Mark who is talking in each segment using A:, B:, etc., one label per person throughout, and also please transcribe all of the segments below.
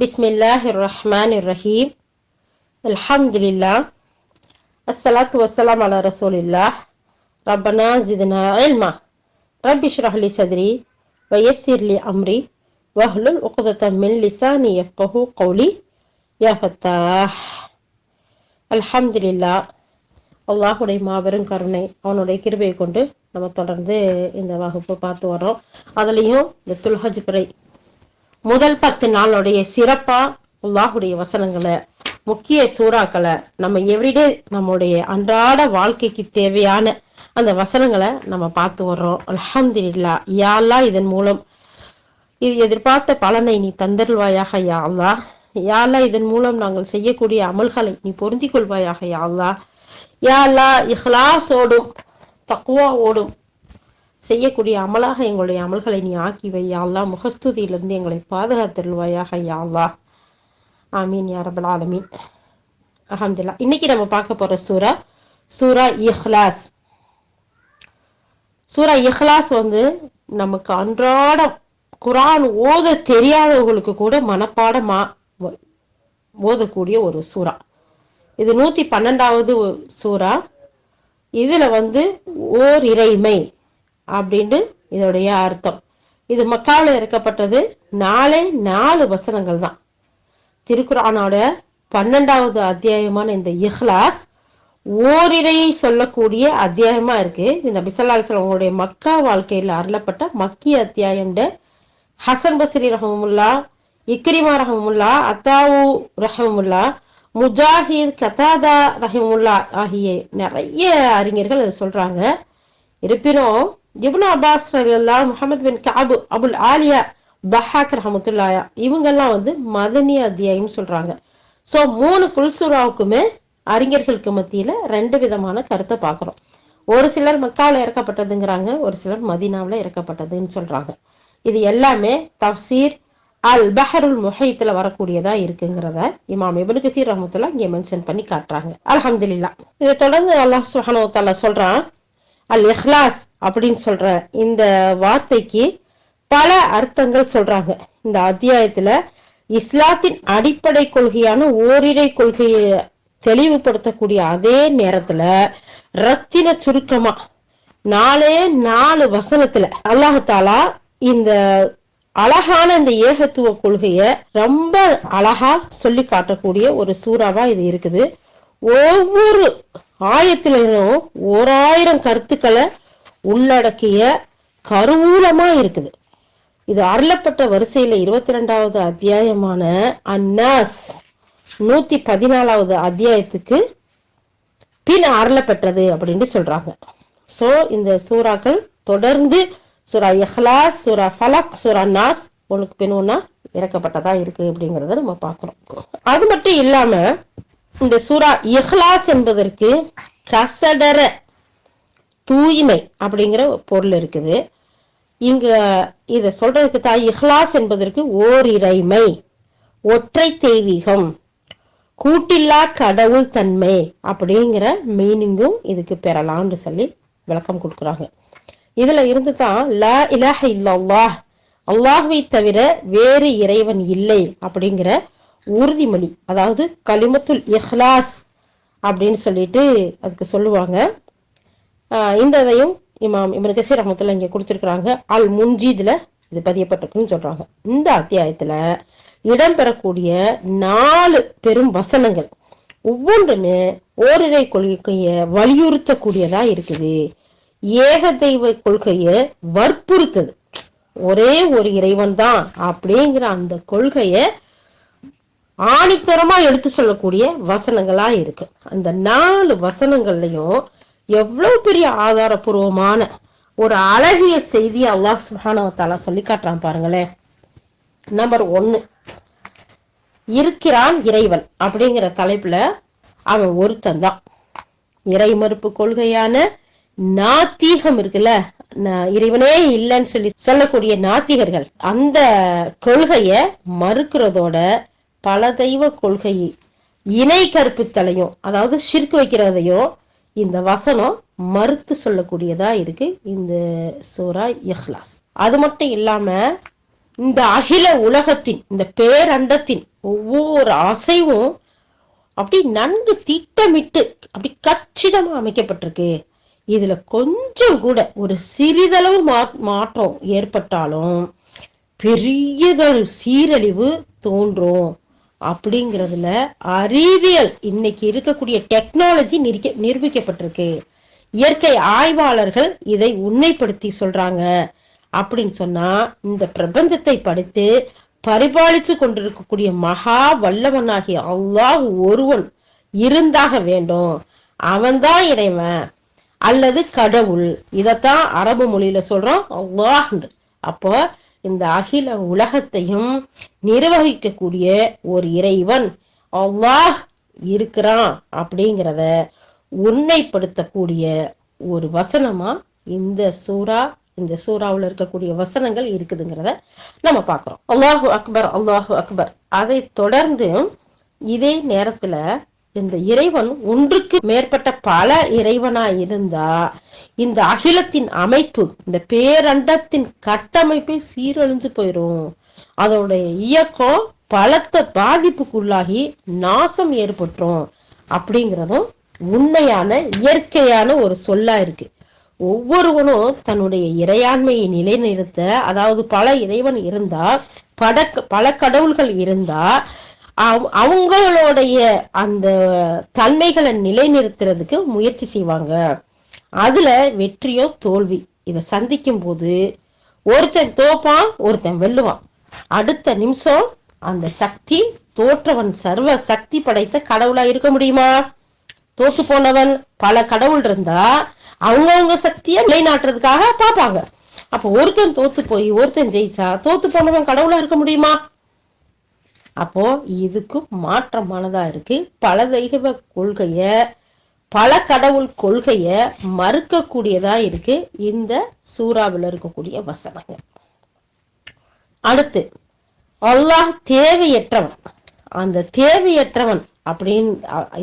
A: பிஸ்மில்லாஹிர் ரஹ்மானிர் ரஹீம். அல்ஹம்துலில்லாஹ். அஸ்ஸலாத்து வஸ்ஸலாம் அலா ரசூலில்லாஹ். ரப்பனா ஜித்னா இல்மா. ரப்பி ஷ்ரஹ் லி சத்ரி வ யஸ்ஸிர் லி அம்ரி வஹ்லுல் உக்தத்தம் மின் லிசானி யஃப்கஹு கௌலி. யா ஃபத்தாஹ். அல்ஹம்துலில்லாஹ். அல்லாஹுடைய மாபெரும் கருணை, அவனுடைய கிருபையை கொண்டு நம்ம தொடர்ந்து இந்த வகுப்பு பார்த்து வரோம். அதுலேயும் இந்த துல்ஹஜ் பிறை முதல் 10 நாளுடைய சிறப்பா அல்லாஹுடைய வசனங்களை, முக்கிய சூறாக்களை, நம்ம எவ்ரிடே நம்முடைய அன்றாட வாழ்க்கைக்கு தேவையான அந்த வசனங்களை நம்ம பார்த்து வர்றோம். அல்ஹம்துலில்லாஹ். யா அல்லாஹ், இதன் மூலம் இது எதிர்பார்த்த பலனை நீ தந்தருள்வாயாக யா அல்லாஹ். யா அல்லாஹ், இதன் மூலம் நாங்கள் செய்யக்கூடிய அமல்களை நீ பொருந்தி கொள்வாயாக யா அல்லாஹ். யா அல்லாஹ், இஹ்லாஸோடும் தக்வாவோடும் செய்யக்கூடிய அமலாக எங்களுடைய அமல்களை நீ ஆக்கி வை யா அல்லாஹ். முகஸ்துதியிலிருந்து எங்களை பாதுகாத்தருள்வாயாக யா அல்லாஹ். ஆமீன் யா ரப்பல் ஆலமீன். அல்ஹம்துலில்லாஹ். இன்னைக்கு நம்ம பார்க்க போற சூரா இஹ்லாஸ். சூரா இஹ்லாஸ் நமக்கு அன்றாடம் குர்ஆன் ஓத தெரியாதவர்களுக்கு கூட மனப்பாடமா ஓதக்கூடிய ஒரு சூரா. இது 112வது சூரா. இதுல ஓர் இறைமை அப்படின்ட்டு இதோடைய அர்த்தம். இது மக்காவில் இறக்கப்பட்டது. 4 வசனங்கள் தான். திருக்குர்ஆனோட 12வது அத்தியாயமான இந்த இஹ்லாஸ் ஓரிரையை சொல்லக்கூடிய அத்தியாயமா இருக்கு. இந்த நபி ஸல்லல்லாஹு அலைஹி வஸல்லம் அவங்களுடைய மக்கா வாழ்க்கையில் அருளப்பட்ட மக்கிய அத்தியாயம். ஹசன் பஸ்ரி ரஹ்மத்துல்லா, இக்ரிமா ரஹ்மத்துல்லா, அத்தாவு ரஹ்மத்துல்லா, முஜாஹித், கதாதா ரஹ்மத்துல்லா ஆகிய நிறைய அறிஞர்கள் சொல்றாங்க. இருப்பினும் இப்னு அப்பாஸ் ரலியல்லாஹு, முஹம்மது பின் கஅப், அபுல் ஆலியா, பஹாக் ரஹ்மத்துல்லாஹ் இவங்கெல்லாம் மதனி அத்தியாயம் சொல்றாங்க. ஸோ 3 குல்சூராவுக்குமே அறிஞர்களுக்கு மத்தியில 2 விதமான கருத்தை பார்க்கிறோம். ஒரு சிலர் மக்காவில் இறக்கப்பட்டதுங்கிறாங்க, ஒரு சிலர் மதீனாவில் இறக்கப்பட்டதுன்னு சொல்றாங்க. இது எல்லாமே தஃப்சீர் அல் பஹருல் முஹைத்துல வரக்கூடியதா இருக்குங்கிறத இமாம் இப்னு கஸீர் ரஹ்மத்துல்லாஹ் இங்கே மென்ஷன் பண்ணி காட்டுறாங்க. அல்ஹம்துலில்லாஹ். இதை தொடர்ந்து அல்லாஹ் சுப்ஹானஹு வ தஆலா சொல்றான், அல் இஹ்லாஸ் அப்படின்னு சொல்ற இந்த வார்த்தைக்கு பல அர்த்தங்கள் சொல்றாங்க. இந்த அத்தியாயத்துல இஸ்லாத்தின் அடிப்படை கொள்கையான ஓரிரை கொள்கையை தெளிவுபடுத்தக்கூடிய அதே நேரத்துல ரத்தின சுருக்கமா 4 வசனத்துல அல்லாஹ் தஆலா இந்த அழகான இந்த ஏகத்துவ கொள்கைய ரொம்ப அழகா சொல்லி காட்டக்கூடிய ஒரு சூறாவா இது இருக்குது. ஒவ்வொரு ஆயத்திலும் 1000 கருத்துக்களை உள்ளடக்கிய கருவூலமா இருக்குது. இது அருளப்பட்ட வரிசையில 22வது அத்தியாயமான அன்னாஸ் 114வது அத்தியாயத்துக்கு பின் அருளப்பட்டது அப்படின்னு சொல்றாங்க. சோ இந்த சூறாக்கள் தொடர்ந்து சூரா இஹ்லாஸ், சூரா ஃபலக், சூரா நாஸ் ஒன்றுக்கு பின் ஒன்னா இறக்கப்பட்டதா இருக்கு அப்படிங்கறத நம்ம பார்க்கிறோம். அது மட்டும் இல்லாம இந்த சூரா இஹ்லாஸ் என்பதற்கு கசடர தூய்மை அப்படிங்கிற பொருள் இருக்குது. இங்க இத சொல்றதுக்கு தான் இஹ்லாஸ் என்பதற்கு ஓர் இறைமை, ஒற்றை தெய்வீகம், கூட்டில்லா கடவுள் தன்மை அப்படிங்கிற மீனிங்கும் இதுக்கு பெறலாம்னு சொல்லி விளக்கம் கொடுக்குறாங்க. இதுல இருந்து தான் லா இலாஹ இல்லல்லாஹ், அல்லாஹ்வை தவிர வேறு இறைவன் இல்லை அப்படிங்கிற உறுதிமொழி, அதாவது கலிமத்துல் இஹ்லாஸ் அப்படின்னு சொல்லிட்டு அதுக்கு சொல்லுவாங்க. இந்த இதையும் இமாம் இப்னு கஸீர் ரஹ்மத்துல்லாஹ் இங்க கொடுத்திருக்கிறாங்க. அல் முன்ஜீதுல இது பதியப்பட்டிருக்குன்னு சொல்றாங்க. இந்த அத்தியாயத்துல இடம்பெறக்கூடிய 4 பெரும் வசனங்கள் ஒவ்வொன்றுமே ஓரிரை கொள்கைய வலியுறுத்தக்கூடியதா இருக்குது. ஏக தெய்வ கொள்கைய வற்புறுத்தது, ஒரே ஒரு இறைவன் தான் அப்படிங்கிற அந்த கொள்கைய ஆணித்தரமா எடுத்து சொல்லக்கூடிய வசனங்களா இருக்கு. அந்த 4 வசனங்கள்லயும் எவ்வளவு பெரிய ஆதாரபூர்வமான ஒரு அழகிய செய்தி அல்லாஹ் சுப்ஹானஹு வ தஆலா சொல்லி காட்டுறான் பாருங்களேன். நம்பர் 1, இருக்கிறான் இறைவன் அப்படிங்கிற தலைப்புல அவன் ஒருத்தன் தான். இறை மறுப்பு கொள்கையான நாத்திகம் இருக்குல்ல, இறைவனே இல்லைன்னு சொல்லக்கூடிய நாத்திகர்கள், அந்த கொள்கைய மறுக்கிறதோட பல தெய்வ கொள்கை இணை கற்பித்தலையும், அதாவது ஷிர்க் வைக்கிறதையும் இந்த வசனம் மறுத்து சொல்லக்கூடியதா இருக்கு இந்த சூரா இஹ்லாஸ். அது மட்டும் இல்லாம இந்த அகில உலகத்தின், இந்த பேரண்டத்தின் ஒவ்வொரு அசைவும் அப்படி நன்கு திட்டமிட்டு அப்படி கச்சிதமா அமைக்கப்பட்டிருக்கு. இதுல கொஞ்சம் கூட ஒரு சிறிதளவு மாற்றம் ஏற்பட்டாலும் பெரியதொரு சீரழிவு தோன்றும் அப்படிங்கிறதுல அறிவியல் இன்னைக்கு இருக்கக்கூடிய டெக்னாலஜி நிரூபிக்கப்பட்டிருக்கு. இயற்கை ஆய்வாளர்கள் இதை உண்மைப்படுத்தி சொல்றாங்க. அப்படின்னு சொன்னா இந்த பிரபஞ்சத்தை படித்து பரிபாலிச்சு கொண்டிருக்கக்கூடிய மகா வல்லவனாகிய அல்லாஹ் ஒருவன் இருந்தாக வேண்டும். அவன்தான் இறைவன் அல்லது கடவுள். இதத்தான் அரபு மொழியில சொல்றோம் அல்லாஹ். அப்போ இந்த அகில உலகத்தையும் நிர்வகிக்கக்கூடிய ஒரு இறைவன் அல்லாஹ் இருக்கிறான் அப்படிங்கிறத உண்மைப்படுத்தக்கூடிய ஒரு வசனமா இந்த சூறாவுல இருக்கக்கூடிய வசனங்கள் இருக்குதுங்கிறத நம்ம பார்க்கிறோம். அல்லாஹு அக்பர், அல்லாஹு அக்பர். அதை தொடர்ந்து இதே நேரத்துல இந்த இறைவன் ஒன்றுக்கு மேற்பட்ட பல இறைவனா இருந்தா இந்த அகிலத்தின் அமைப்பு, இந்த பேரண்டத்தின் கட்டமைப்பை சீரழிஞ்சு போயிரும். அதோடைய இயக்கம் பலத்த பாதிப்புக்குள்ளாகி நாசம் ஏற்பட்டுரும் அப்படிங்கிறதும் உண்மையான இயற்கையான ஒரு சொல்லா இருக்கு. ஒவ்வொருவனும் தன்னுடைய இறையாண்மையை நிலைநிறுத்த, அதாவது பல இறைவன் இருந்தா, பல கடவுள்கள் இருந்தா அவங்களுடைய அந்த தன்மைகளை நிலைநிறுத்துறதுக்கு முயற்சி செய்வாங்க. அதுல வெற்றியோ தோல்வி இதை சந்திக்கும் போது ஒருத்தன் தோப்பான், ஒருத்தன் வெல்லுவான். அடுத்த நிமிஷம் அந்த சக்தி தோற்றவன் சர்வ சக்தி படைத்த கடவுளா இருக்க முடியுமா? தோத்து போனவன் பல கடவுள் இருந்தா அவங்கவுங்க சக்தியை நிலைநாட்டுறதுக்காக பார்ப்பாங்க. அப்ப ஒருத்தன் தோத்து போய் ஒருத்தன் ஜெயிச்சா தோத்து போனவன் கடவுளா இருக்க முடியுமா? அப்போ இதுக்கு மாற்றமானதா இருக்கு. பல தெய்வ கொள்கைய, பல கடவுள் கொள்கைய மறுக்கக்கூடியதா இருக்கு இந்த சூறாவில் இருக்கக்கூடிய வசனங்கள். அடுத்து அல்லாஹ் தேவையற்றவன். அந்த தேவையற்றவன் அப்படின்னு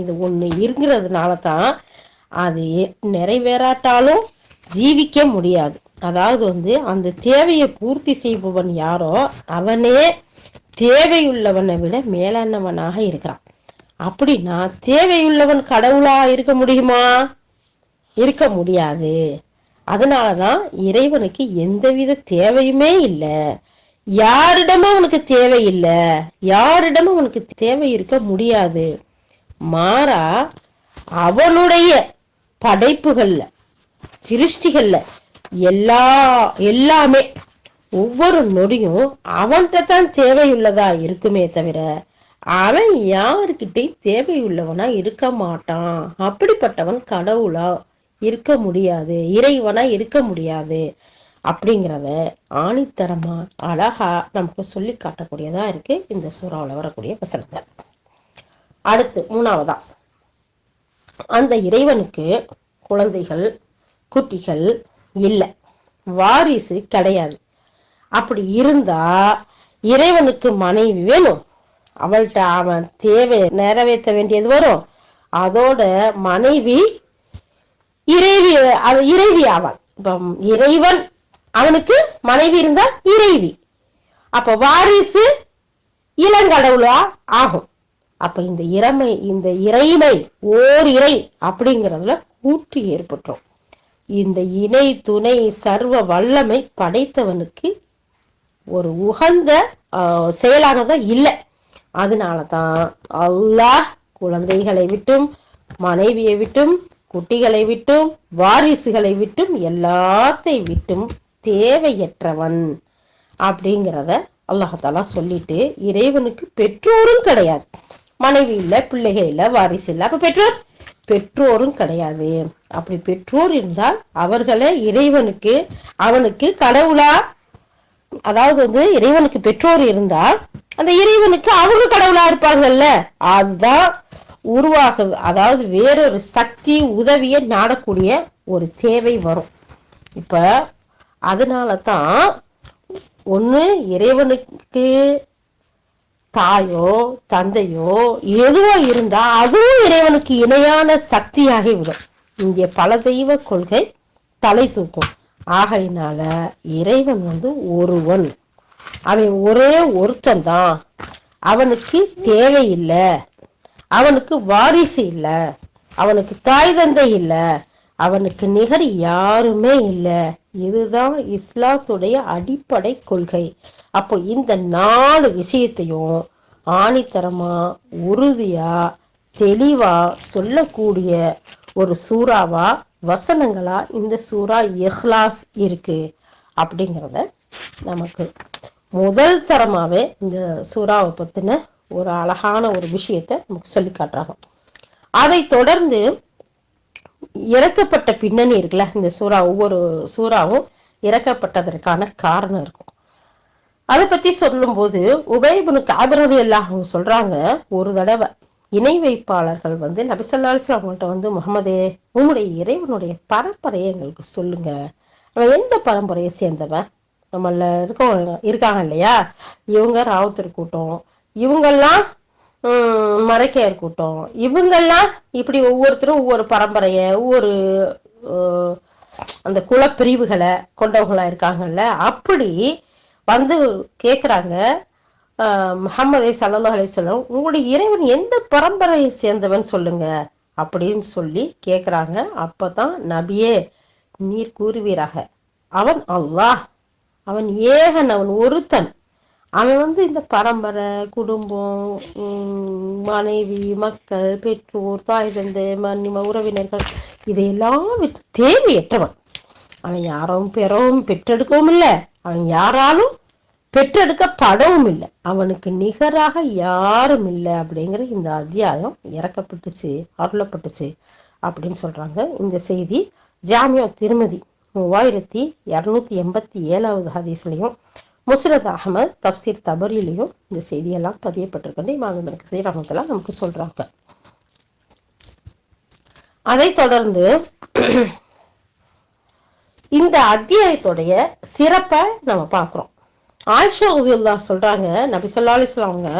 A: இது ஒண்ணு இருக்கிறதுனால தான் அது நிறைவேறாட்டாலும் ஜீவிக்க முடியாது. அதாவது அந்த தேவையை பூர்த்தி செய்பவன் யாரோ அவனே தேவையுள்ளவனை விட மேலானவனாக இருக்கிறான். அப்படின்னா தேவையுள்ளவன் கடவுளா இருக்க முடியுமா? இருக்க முடியாது. அதனாலதான் இறைவனுக்கு எந்தவித தேவையுமே இல்லை. யாரிடமும் அவனுக்கு தேவை இல்லை, யாரிடமும் அவனுக்கு தேவை இருக்க முடியாது. மாறா அவனுடைய படைப்புகள்ல, சிருஷ்டிகள்ல எல்லாமே ஒவ்வொரு நொடியும் அவன்கிட்ட தான் தேவையுள்ளதா இருக்குமே தவிர அவன் யாருக்கிட்டையும் தேவையுள்ளவனா இருக்க மாட்டான். அப்படிப்பட்டவன் கடவுளா இருக்க முடியாது, இறைவனா இருக்க முடியாது அப்படிங்கிறத ஆணித்தரமா அழகா நமக்கு சொல்லி காட்டக்கூடியதா இருக்கு இந்த சூறாவுல வரக்கூடிய வசனங்கள். அடுத்து மூணாவதா, அந்த இறைவனுக்கு குழந்தைகள் குட்டிகள் இல்லை, வாரிசு கிடையாது. அப்படி இருந்தா இறைவனுக்கு மனைவி வேணும், அவள்கிட்ட அவன் தேவை நிறைவேற்ற வேண்டியது வரும். அதோட மனைவி இறைவி ஆவாள். இப்ப இறைவன் அவனுக்கு மனைவி இருந்தா இறைவி, அப்ப வாரிசு இளங்கடவுளா ஆகும். அப்ப இந்த இறைமை ஓர் இறை அப்படிங்கிறதுல கூட்டு ஏற்பட்டோம். இந்த இணை துணை சர்வ வல்லமை படைத்தவனுக்கு ஒரு உகந்த செயலானதா இல்லை. அதனாலதான் அல்லாஹ் குழந்தைகளை விட்டும், மனைவியை விட்டும், குட்டிகளை விட்டும், வாரிசுகளை விட்டும், எல்லாத்தை விட்டும் தேவையற்றவன் அப்படிங்கிறத அல்லாஹாலா சொல்லிட்டு, இறைவனுக்கு பெற்றோரும் கிடையாது, மனைவி இல்ல, பிள்ளைகள் இல்ல, வாரிசு இல்ல, அப்ப பெற்றோரும் கிடையாது. அப்படி பெற்றோர் இருந்தால் அவர்களை அவனுக்கு கடவுளா, அதாவது இறைவனுக்கு பெற்றோர் இருந்தால் அந்த இறைவனுக்கு அவங்க கடவுளா இருப்பாங்கல்ல, அதுதான் அதாவது வேறொரு சக்தி உதவியை நாடக்கூடிய ஒரு தேவை வரும். இப்ப அதனாலதான் ஒண்ணு இறைவனுக்கு தாயோ தந்தையோ எதுவோ இருந்தா அதுவும் இறைவனுக்கு இணையான சக்தியாகி விடும். இங்கே பல தெய்வ கொள்கை தலை தூக்கும். ஆகையினால இறைவன் ஒருவன், அவன் ஒரே ஒருத்தன் தான், அவனுக்கு தேவையில்லை, அவனுக்கு வாரிசு இல்லை, அவனுக்கு தாய் தந்தை இல்லை, அவனுக்கு நிகர் யாருமே இல்லை. இதுதான் இஸ்லாத்துடைய அடிப்படை கொள்கை. அப்போ இந்த 4 விஷயத்தையும் ஆணித்தரமா உறுதியா தெளிவா சொல்லக்கூடிய ஒரு சூறாவா வசனங்களா இந்த சூறா இஹ்லாஸ் இருக்கு அப்படிங்கிறத நமக்கு முதல் தரமாவே இந்த சூறாவை பத்தின ஒரு அழகான ஒரு விஷயத்தை நமக்கு சொல்லி காட்டுறாங்க. அதை தொடர்ந்து இறக்கப்பட்ட பின்னணி இருக்குல்ல, இந்த சூறா ஒவ்வொரு சூறாவும் இறக்கப்பட்டதற்கான காரணம் இருக்கும். அதை பத்தி சொல்லும் போது உபை இப்னு கஅப் ரலியல்லாஹு அன்ஹு சொல்றாங்க, ஒரு தடவை இணை வைப்பாளர்கள் நபி ஸல்லல்லாஹு அலைஹி வஸல்லம் அவங்கள்ட்ட முஹம்மதே, உம்முடைய இறைவனுடைய பரம்பரையை எங்களுக்கு சொல்லுங்க, அவன் எந்த பரம்பரையை சேர்ந்தவன், நம்மள இருக்காங்க இல்லையா, இவங்க ராவுத்தர் கூட்டம், இவங்கெல்லாம் மரைக்கையர் கூட்டம், இவங்கெல்லாம் இப்படி ஒவ்வொருத்தரும் ஒவ்வொரு பரம்பரைய ஒவ்வொரு அந்த குலப்பிரிவுகளை கொண்டவங்களா இருக்காங்கல்ல. அப்படி கேக்குறாங்க, முஹம்மதே ஸல்லல்லாஹு அலைஹி வஸல்லம் உங்களுடைய இறைவன் எந்த பரம்பரையை சேர்ந்தவன் சொல்லுங்க அப்படின்னு சொல்லி கேக்குறாங்க. அப்பதான் நபியே நீர் கூறுவீராக, அவன் அல்லாஹ், அவன் ஏகன், அவன் ஒருத்தன், அவன் இந்த பரம்பரை, குடும்பம், மனைவி, மக்கள், பெற்றோர், தாய் தந்தை, உறவினர்கள், இதையெல்லாம் விட்டு தேவையற்றவன். அவன் யாரும் பெற்றெடுக்கவும் இல்லை, அவன் யாராலும் பெற்றெடுக்கப்படவும் இல்லை, அவனுக்கு நிகராக யாரும் இல்லை அப்படிங்கிற இந்த அத்தியாயம் இறக்கப்பட்டுச்சு, அருளப்பட்டுச்சு அப்படின்னு சொல்றாங்க. இந்த செய்தி ஜாமியா திர்மிதி 3287 ஹதீஸ்லையும், முஸ்னத் அஹ்மத் தப்சீர் தபரிலையும் இந்த செய்தியெல்லாம் பதியப்பட்டிருக்கின்ற இமாம் இப்னு கஸீர் ரஹ்மத்துல்லாஹி நமக்கு சொல்றாங்க. அதை தொடர்ந்து இந்த அத்தியாயத்துடைய சிறப்பை நம்ம பார்க்கிறோம். ஆயிஷா ரலியல்லாஹு சொல்றாங்க, நபி ஸல்லல்லாஹு அலைஹி வஸல்லம் அவங்க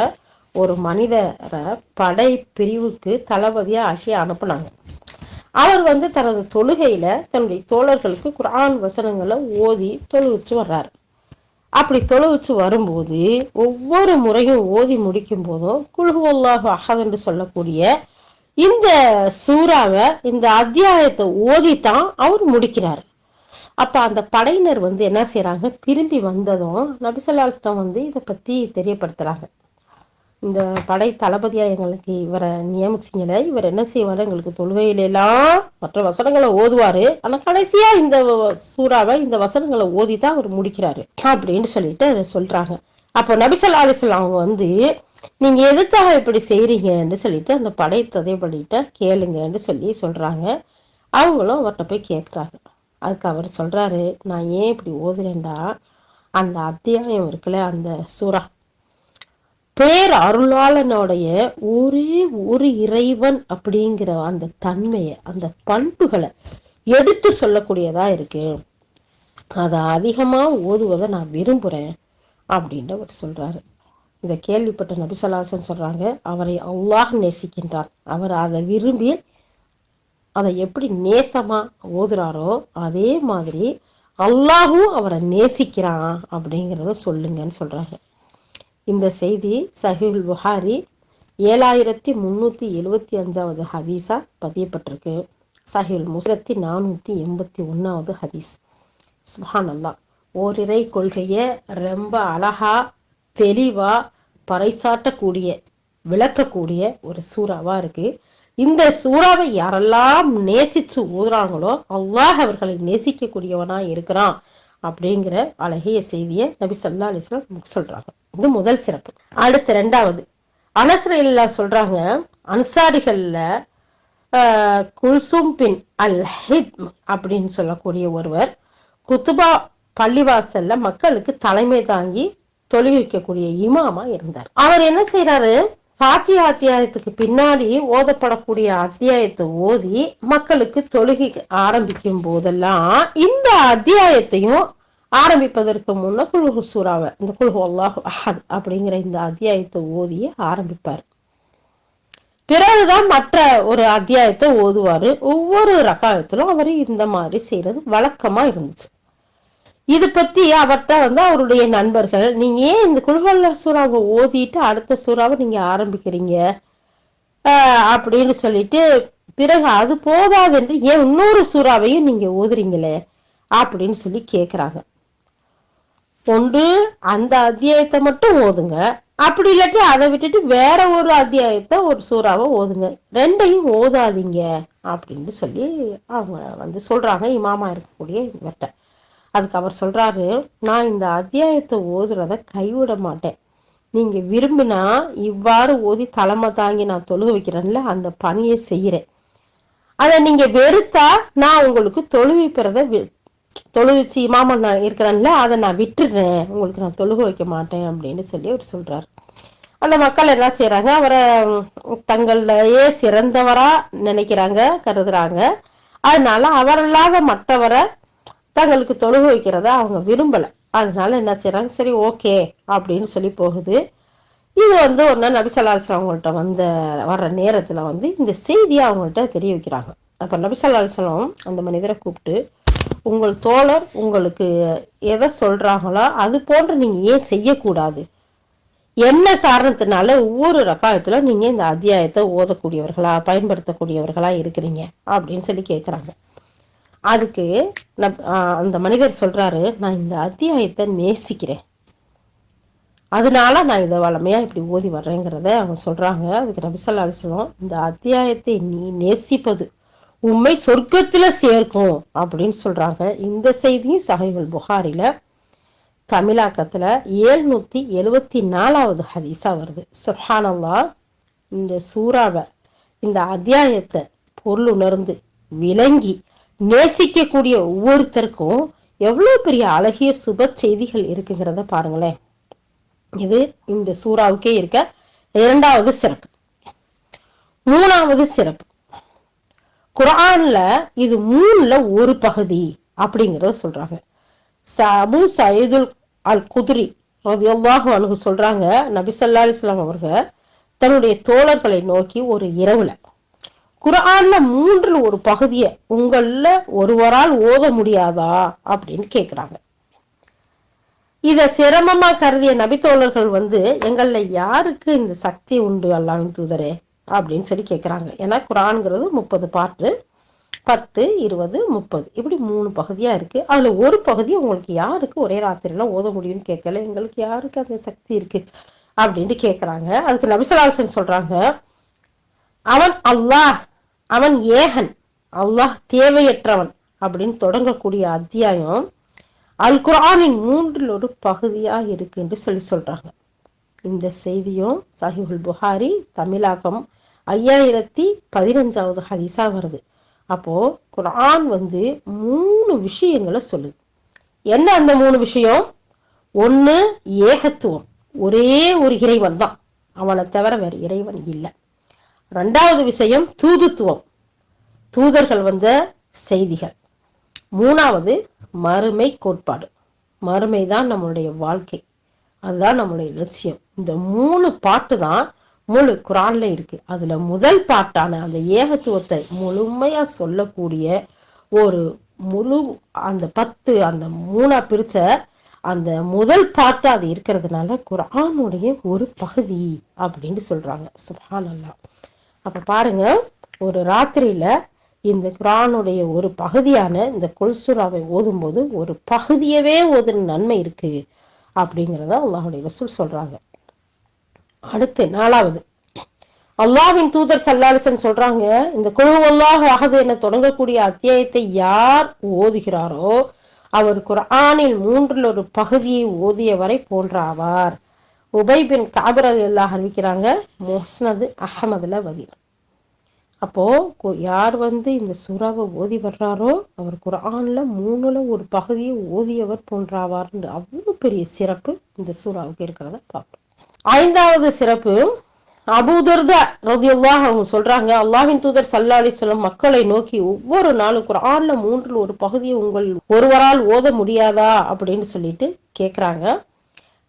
A: ஒரு மனிதரை படை பிரிவுக்கு தளபதியா ஆக்கி அனுப்புனாங்க. அவர் தனது தொழுகையில தன்னுடைய தோழர்களுக்கு குர்ஆன் வசனங்களை ஓதி தொழுவிச்சு வர்றாரு. அப்படி தொழுவிச்சு வரும்போது ஒவ்வொரு முறையும் ஓதி முடிக்கும் போதும் குல் ஹுவல்லாஹு அஹத் என்று சொல்லக்கூடிய இந்த சூறாவை, இந்த அத்தியாயத்தை ஓதித்தான் அவர் முடிக்கிறார். அப்ப அந்த படையினர் என்ன செய்யறாங்க, திரும்பி வந்ததும் நபி ஸல்லல்லாஹு அலைஹி வஸல்லம் இதை பத்தி தெரியப்படுத்துறாங்க. இந்த படை தளபதியா எங்களுக்கு இவரை நியமிச்சிங்கல, இவர் என்ன செய்வாரு, எங்களுக்கு தொழுகையில எல்லாம் மற்ற வசனங்களை ஓதுவாரு, ஆனா கடைசியா இந்த சூறாவை, இந்த வசனங்களை ஓதிதான் அவர் முடிக்கிறாரு அப்படின்னு சொல்லிட்டு அதை சொல்றாங்க. அப்போ நபி ஸல்லல்லாஹு அலைஹி வஸல்லம் அவங்க நீங்க எதுக்காக இப்படி செய்றீங்கன்னு சொல்லிட்டு அந்த படை ததைபடிட்ட கேளுங்கன்னு சொல்றாங்க. அவங்களும் அவர்கிட்ட போய் கேட்குறாங்க. அதுக்கு அவர் சொல்றாரு, நான் ஏன் இப்படி ஓதுறேன்டா, அந்த அத்தியாயம் இருக்குல்ல, அந்த சூறா பேர் அருளாளனுடைய ஒரே ஒரு இறைவன் அப்படிங்கிற அந்த தன்மையை, அந்த பண்புகளை எடுத்து சொல்லக்கூடியதா இருக்கு, அதை அதிகமா ஓதுவதை நான் விரும்புறேன் அப்படின்னு அவர் சொல்றாரு. இதை கேள்விப்பட்ட நபி ஸல்லல்லாஹு அலைஹி வஸல்லம் சொல்றாங்க, அவரை அல்லாஹ் நேசிக்கின்றான், அவர் அதை விரும்பி அதை எப்படி நேசமா ஓதுறாரோ அதே மாதிரி அல்லாஹும் அவரை நேசிக்கிறான் அப்படிங்கிறத சொல்லுங்கன்னு சொல்றாங்க. இந்த செய்தி சஹீஹுல் புகாரி 7375 ஹதீஸா பதியப்பட்டிருக்கு. சஹீஹுல் முஸ்லிம் 481 ஹதீஸ். சுப்ஹானல்லாஹ், ஓரிரை கொள்கையை ரொம்ப அழகா தெளிவா பறைசாட்டக்கூடிய, விளக்கக்கூடிய ஒரு சூறாவா இருக்கு. இந்த சூறாவை யாரெல்லாம் நேசிச்சு ஓதுறாங்களோ அல்லாஹ் அவர்களை நேசிக்கக்கூடியவனா இருக்கிறான் அப்படிங்கிற அழகிய செய்தியை நபி ஸல்லல்லாஹு அலைஹி வஸல்லம் சொல்றாங்க. இது முதல் சிறப்பு. அடுத்து இரண்டாவது, அனஸ் ரலியல்லாஹு சொல்றாங்க, அன்சாரிகள்ல குல்சும் பின் அல் ஹித்ம் அப்படின்னு சொல்லக்கூடிய ஒருவர் குத்துபா பள்ளிவாசல்ல மக்களுக்கு தலைமை தாங்கி தொழுவிக்கக்கூடிய இமாமா இருந்தார். அவர் என்ன செய்யறாரு, ஃபாத்திஹா அத்தியாயத்துக்கு பின்னாடி ஓதப்படக்கூடிய அத்தியாயத்தை ஓதி மக்களுக்கு தொழுகை ஆரம்பிக்கும் போதெல்லாம் இந்த அத்தியாயத்தையும் ஆரம்பிப்பதற்கு முன்ன குல்ஹு சூறாவை, இந்த குல் ஹுவல்லாஹு அஹத் அப்படிங்கிற இந்த அத்தியாயத்தை ஓதிய ஆரம்பிப்பார். பிறகுதான் மற்ற ஒரு அத்தியாயத்தை ஓதுவாரு. ஒவ்வொரு ரக்காயத்திலும் அவர் இந்த மாதிரி செய்யறது வழக்கமா இருந்துச்சு. இது பத்தி அவர்கிட்ட அவருடைய நண்பர்கள், நீங்க ஏன் இந்த குல்ஹுவல்லாஹ் சூறாவை ஓதிட்டு அடுத்த சூறாவை நீங்க ஆரம்பிக்கிறீங்க அப்படின்னு சொல்லிட்டு, பிறகு அது போதாது என்று ஏன் இன்னொரு சூறாவையும் நீங்க ஓதுறீங்களே அப்படின்னு சொல்லி கேக்குறாங்க. ஒன்று அந்த அத்தியாயத்தை மட்டும் ஓதுங்க, அப்படி இல்லாட்டி அதை விட்டுட்டு வேற ஒரு அத்தியாயத்தை ஒரு சூறாவை ஓதுங்க, ரெண்டையும் ஓதாதீங்க அப்படின்னு சொல்லி அவங்க சொல்றாங்க இமாமா இருக்கக்கூடிய இவர்கிட்ட. அதுக்கு அவர் சொல்றாரு, நான் இந்த அத்தியாயத்தை ஓதுறத கைவிட மாட்டேன், நீங்க விரும்பினா இவ்வாறு ஓதி தலைமை தாங்கி நான் தொழுக வைக்கிறேன்ல அந்த பணியை செய்யறேன், அதை நீங்க வெறுத்தா நான் உங்களுக்கு தொழுவிப்பறத தொழுவிச்சு இமாமா நான் இருக்கிறேன்ல அதை நான் விட்டுடுறேன், உங்களுக்கு நான் தொழுக வைக்க மாட்டேன் அப்படின்னு சொல்லி அவர் சொல்றாரு. அந்த மக்கள் என்ன செய்யறாங்க, அவரை தங்களையே சிறந்தவரா நினைக்கிறாங்க, கருதுறாங்க. அதனால அவரல்லாத மற்றவரை தங்களுக்கு தொழுக வைக்கிறத அவங்க விரும்பல. அதனால என்ன செய்யறாங்க, சரி ஓகே அப்படின்னு சொல்லி போகுது. இது ஒன்னு நபி ஸல்லல்லாஹு அலைஹி வஸல்லம் அவங்கள்ட்ட வர்ற நேரத்துல இந்த செய்தியை அவங்கள்ட்ட தெரிய வைக்கிறாங்க. அப்ப நபி ஸல்லல்லாஹு அலைஹி வஸல்லம் அந்த மனிதரை கூப்பிட்டு, உங்கள் தோழர் உங்களுக்கு எதை சொல்றாங்களோ அது போன்று நீங்க ஏன் செய்யக்கூடாது, என்ன காரணத்தினால ஒவ்வொரு ரகாயத்துல நீங்க இந்த அத்தியாயத்தை ஓதக்கூடியவர்களா பயன்படுத்தக்கூடியவர்களா இருக்கிறீங்க அப்படின்னு சொல்லி கேட்கிறாங்க. அதுக்கு அந்த மனிதர் சொல்றாரு, நான் இந்த அத்தியாயத்தை நேசிக்கிறேன், அதனால நான் இதை வளமையா இப்படி ஓதி வர்றேங்கிறத அவங்க சொல்றாங்க. அதுக்கு நபி ஸல்லல்லாஹு அலைஹி வஸல்லம், இந்த அத்தியாயத்தை நீ நேசிப்பது உண்மை சொர்க்கத்துல சேர்க்கும் அப்படின்னு சொல்றாங்க. இந்த செய்தியும் சஹீஹுல் புகாரில தமிழாக்கத்துல 774வது ஹதீஸா வருது. சுப்ஹானல்லாஹ். இந்த சூறாவை இந்த அத்தியாயத்தை பொருள் உணர்ந்து விளங்கி நேசிக்கக்கூடிய ஒவ்வொருத்தருக்கும் எவ்வளவு பெரிய அழகிய சுப செய்திகள் இருக்குங்கிறத பாருங்களேன். இது இந்த சூறாவுக்கே இருக்க இரண்டாவது சிறப்பு. மூணாவது சிறப்பு, குர்ஆன்ல இது 3ல ஒரு பகுதி அப்படிங்கறத சொல்றாங்க. அபூ சயீத் அல் குத்ரி ரலியல்லாஹு அன்ஹு சொல்றாங்க, நபி ஸல்லல்லாஹு அலைஹி வஸல்லம் அவர்கள் தன்னுடைய தோழர்களை நோக்கி ஒரு இரவுல குர்ஆன்ல 3ல் ஒரு பகுதியை உங்கள ஒருவரால் ஓத முடியாதா அப்படின்னு கேக்குறாங்க. இத சிரமமா கருதிய நபி தோழர்கள் எங்கள்ல யாருக்கு இந்த சக்தி உண்டு அல்லாஹ்வின் தூதரே அப்படின்னு சொல்லி கேக்குறாங்க. ஏன்னா குர்ஆன்ங்கிறது 30 பாட்டு, 10, 20, 30 இப்படி 3 பகுதியா இருக்கு. அதுல ஒரு பகுதி உங்களுக்கு யாருக்கு ஒரே ராத்திரில ஓத முடியும்னு கேட்கல, எங்களுக்கு யாருக்கு அந்த சக்தி இருக்கு அப்படின்ட்டு கேக்குறாங்க. அதுக்கு நபி ஸல்லல்லாஹு அலைஹி வஸல்லம் சொல்றாங்க, அவன் அல்லாஹ், அவன் ஏகன், அல்லாஹ் தேவையற்றவன் அப்படின்னு தொடங்கக்கூடிய அத்தியாயம் அல் குர்ஆனின் 3ல் ஒரு பகுதியா இருக்கு என்று சொல்றாங்க. இந்த செய்தியும் சஹீஹுல் புகாரி தமிழாக்கம் 5015வது ஹதீஸா வருது. அப்போ குர்ஆன் 3 விஷயங்களை சொல்லுது. என்ன அந்த 3 விஷயம்? ஒண்ணு ஏகத்துவம், ஒரே ஒரு இறைவன் தான், அவனை தவிர வேற இறைவன் இல்லை. 2வது விஷயம் தூதுத்துவம், தூதர்கள் செய்திகள். 3வது மறுமை கோட்பாடு, மறுமைதான் நம்மளுடைய வாழ்க்கை, அதுதான் நம்மளுடைய லட்சியம். இந்த 3 பாட்டு தான் முழு குர்ஆன்ல இருக்கு. அதுல முதல் பாட்டான அந்த ஏகத்துவத்தை முழுமையா சொல்லக்கூடிய ஒரு முழு அந்த 10 அந்த 3ஆ பிரிச்ச அந்த முதல் பாட்டு அது இருக்கிறதுனால குர்ஆனுடைய ஒரு பகுதி அப்படின்னு சொல்றாங்க. சுப்ஹானல்லாஹ். அப்ப பாருங்க, ஒரு ராத்திரியில இந்த குர்ஆனுடைய ஒரு பகுதியான இந்த குல் சூராவை ஓதும்போது ஒரு பகுதியவே ஓதுன நன்மை இருக்கு அப்படிங்கிறத அல்லாஹ்வுடைய ரசூல் சொல்றாங்க. அடுத்து 4வது, அல்லாஹ்வின் தூதர் ஸல்லல்லாஹு அலைஹி வஸல்லம் சொல்றாங்க, இந்த குல் ஹுவல்லாஹு அஹத் என தொடங்கக்கூடிய அத்தியாயத்தை யார் ஓதுகிறாரோ அவர் குர்ஆனில் 3ல் ஒரு பகுதியை ஓதியவரை போன்றாவார். உபை பின் கஅப் ரலியல்லாஹு அறிவிக்கிறாங்க, முஸ்னது அஹ்மதுல வதீர். அப்போ யார் இந்த சூறாவை ஓதி வர்றாரோ அவர் குர்ஆன்ல 3ல ஒரு பகுதியை ஓதியவர் போன்றாவார். அவ்வளவு பெரிய சிறப்பு இந்த சூறாவுக்கு இருக்கிறத பார்ப்போம். 5வது சிறப்பு, அபூ தர்தா ரலியல்லாஹு அவங்க சொல்றாங்க, அல்லாஹ்வின் தூதர் ஸல்லல்லாஹு அலைஹி வஸல்லம் மக்களை நோக்கி, ஒவ்வொரு நாளும் குர்ஆன்ல 3ல் ஒரு பகுதியை உங்கள் ஒருவரால் ஓத முடியாதா அப்படின்னு சொல்லிட்டு கேக்குறாங்க.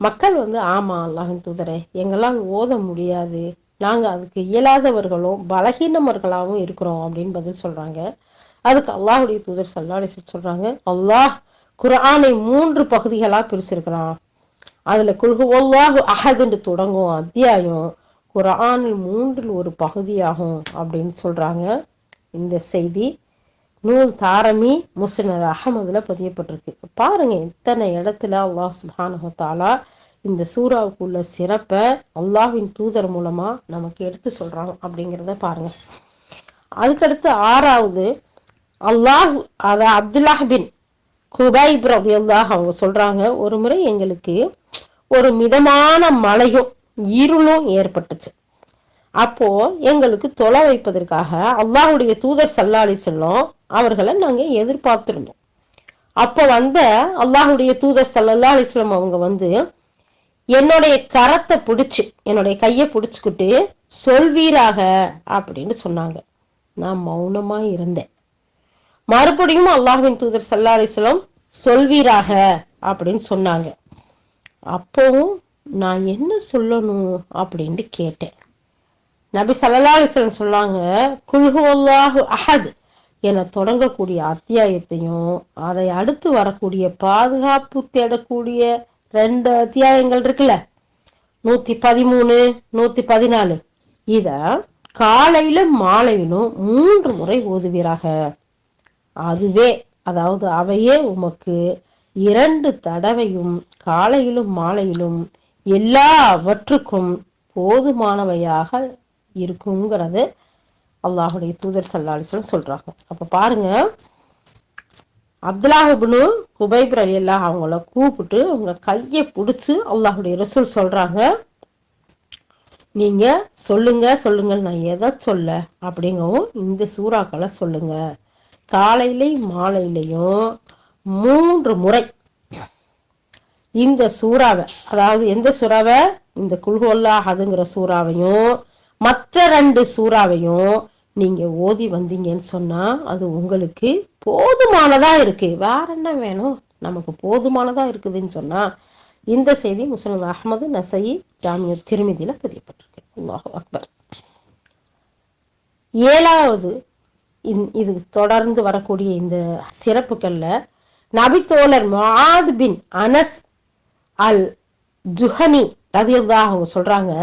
A: மக்கள் ஆமா அல்லாஹ்வின் தூதரே, எங்களால் ஓத முடியாது, நாங்க அதுக்கு இயலாதவர்களும் பலகீனவர்களாகவும் இருக்கிறோம் அப்படின்னு பதில் சொல்றாங்க. அதுக்கு அல்லாஹ்வுடைய தூதர் ஸல்லல்லாஹு அலைஹி வஸல்லம் சொல்றாங்க, அல்லாஹ் குர்ஆனை 3 பகுதிகளா பிரிச்சிருக்கிறான். அதுல குல் ஹுவல்லாஹு அஹத் என்று தொடங்கும் அத்தியாயம் குர்ஆனில் 3 ஒரு பகுதியாகும் அப்படின்னு சொல்றாங்க. இந்த செய்தி நூல் தாரமி முஸ்னத் அஹமதுல பதியப்பட்டிருக்கு. பாருங்க எத்தனை இடத்துல அல்லாஹ் சுப்ஹானஹு வ தஆலா இந்த சூறாவுக்குள்ள சிறப்பை அல்லாஹ்வின் தூதர் மூலமா நமக்கு எடுத்து சொல்றாங்க அப்படிங்கிறத பாருங்க. அதுக்கடுத்து 6வது அல்லாஹ் அப்துல்லாஹ் பின் குபைப் ரலியல்லாஹு அவங்க சொல்றாங்க, ஒரு முறை எங்களுக்கு ஒரு மிதமான மழையும் இருளும் ஏற்பட்டுச்சு. அப்போ எங்களுக்கு தொலை வைப்பதற்காக அல்லாஹ்வுடைய தூதர் ஸல்லல்லாஹு அலைஹி வஸல்லம் அவர்களை நாங்க எதிர்பார்த்திருந்தோம். அப்போ அல்லாஹ்வுடைய தூதர் ஸல்லல்லாஹு அலைஹி வஸல்லம் அவங்க என்னுடைய கரத்தை பிடிச்சு என்னுடைய கையை பிடிச்சுக்கிட்டு சொல்வீராக அப்படின்னு சொன்னாங்க. நான் மௌனமா இருந்தேன். மறுபடியும் அல்லாஹ்வின் தூதர் ஸல்லல்லாஹு அலைஹி வஸல்லம் சொல்வீராக அப்படின்னு சொன்னாங்க. அப்பவும் நான் என்ன சொல்லணும் அப்படின்னு கேட்டேன். நபி ஸல்லல்லாஹு அலைஹி வஸல்லம் சொன்னாங்க, குல் ஹுவல்லாஹு அஹத் என தொடங்கக்கூடிய அத்தியாயத்தையும் அதை அடுத்து வரக்கூடிய பாதுகாப்பு தேடக்கூடிய 2 அத்தியாயங்கள் இருக்குல்ல, 113 114, இத காலையில மாலையிலும் 3 முறை ஓதுவீராக. அதுவே அதாவது அவையே உமக்கு 2 தடவையும் காலையிலும் மாலையிலும் எல்லாவற்றுக்கும் போதுமானவையாக இருக்குங்கிறது அல்லாஹ்வுடைய தூதர் ஸல்லல்லாஹு அலைஹி வஸல்லம் சொல்றாங்க. அப்ப பாருங்க, அப்துல்லாஹ் இப்னு குபைப் ரலியல்லாஹு அவங்கள கூப்பிட்டு அவங்க கையை பிடிச்சு அல்லாஹ்வுடைய ரசூல் சொல்றாங்க, நீங்க சொல்லுங்க சொல்லுங்க, நான் எதை சொல்ல அப்படிங்கவும் இந்த சூறாக்களை சொல்லுங்க. காலையிலையும் மாலையிலையும் 3 முறை இந்த சூறாவை, அதாவது எந்த சூறாவை, இந்த குல் ஹுவல்லாஹ் அஹதுங்கிற சூறாவையும் மற்ற 2 சூறாவையும் நீங்க ஓதி வந்தீங்கன்னு சொன்னா அது உங்களுக்கு போதுமானதா இருக்கு. வேற என்ன வேணும், நமக்கு போதுமானதா இருக்குதுன்னு சொன்னா இந்த செய்தி முஸ்னத் அஹ்மது, நஸஈ, ஜாமிஉ திர்மிதியில பதியப்பட்டிருக்கு. அல்லாஹு அக்பர். 7வது இது தொடர்ந்து வரக்கூடிய இந்த சிறப்புகள்ல நபித்தோழர் முஆத் பின் அனஸ் அல் ஜுஹனி ரலியல்லாஹு அவங்க சொல்றாங்க,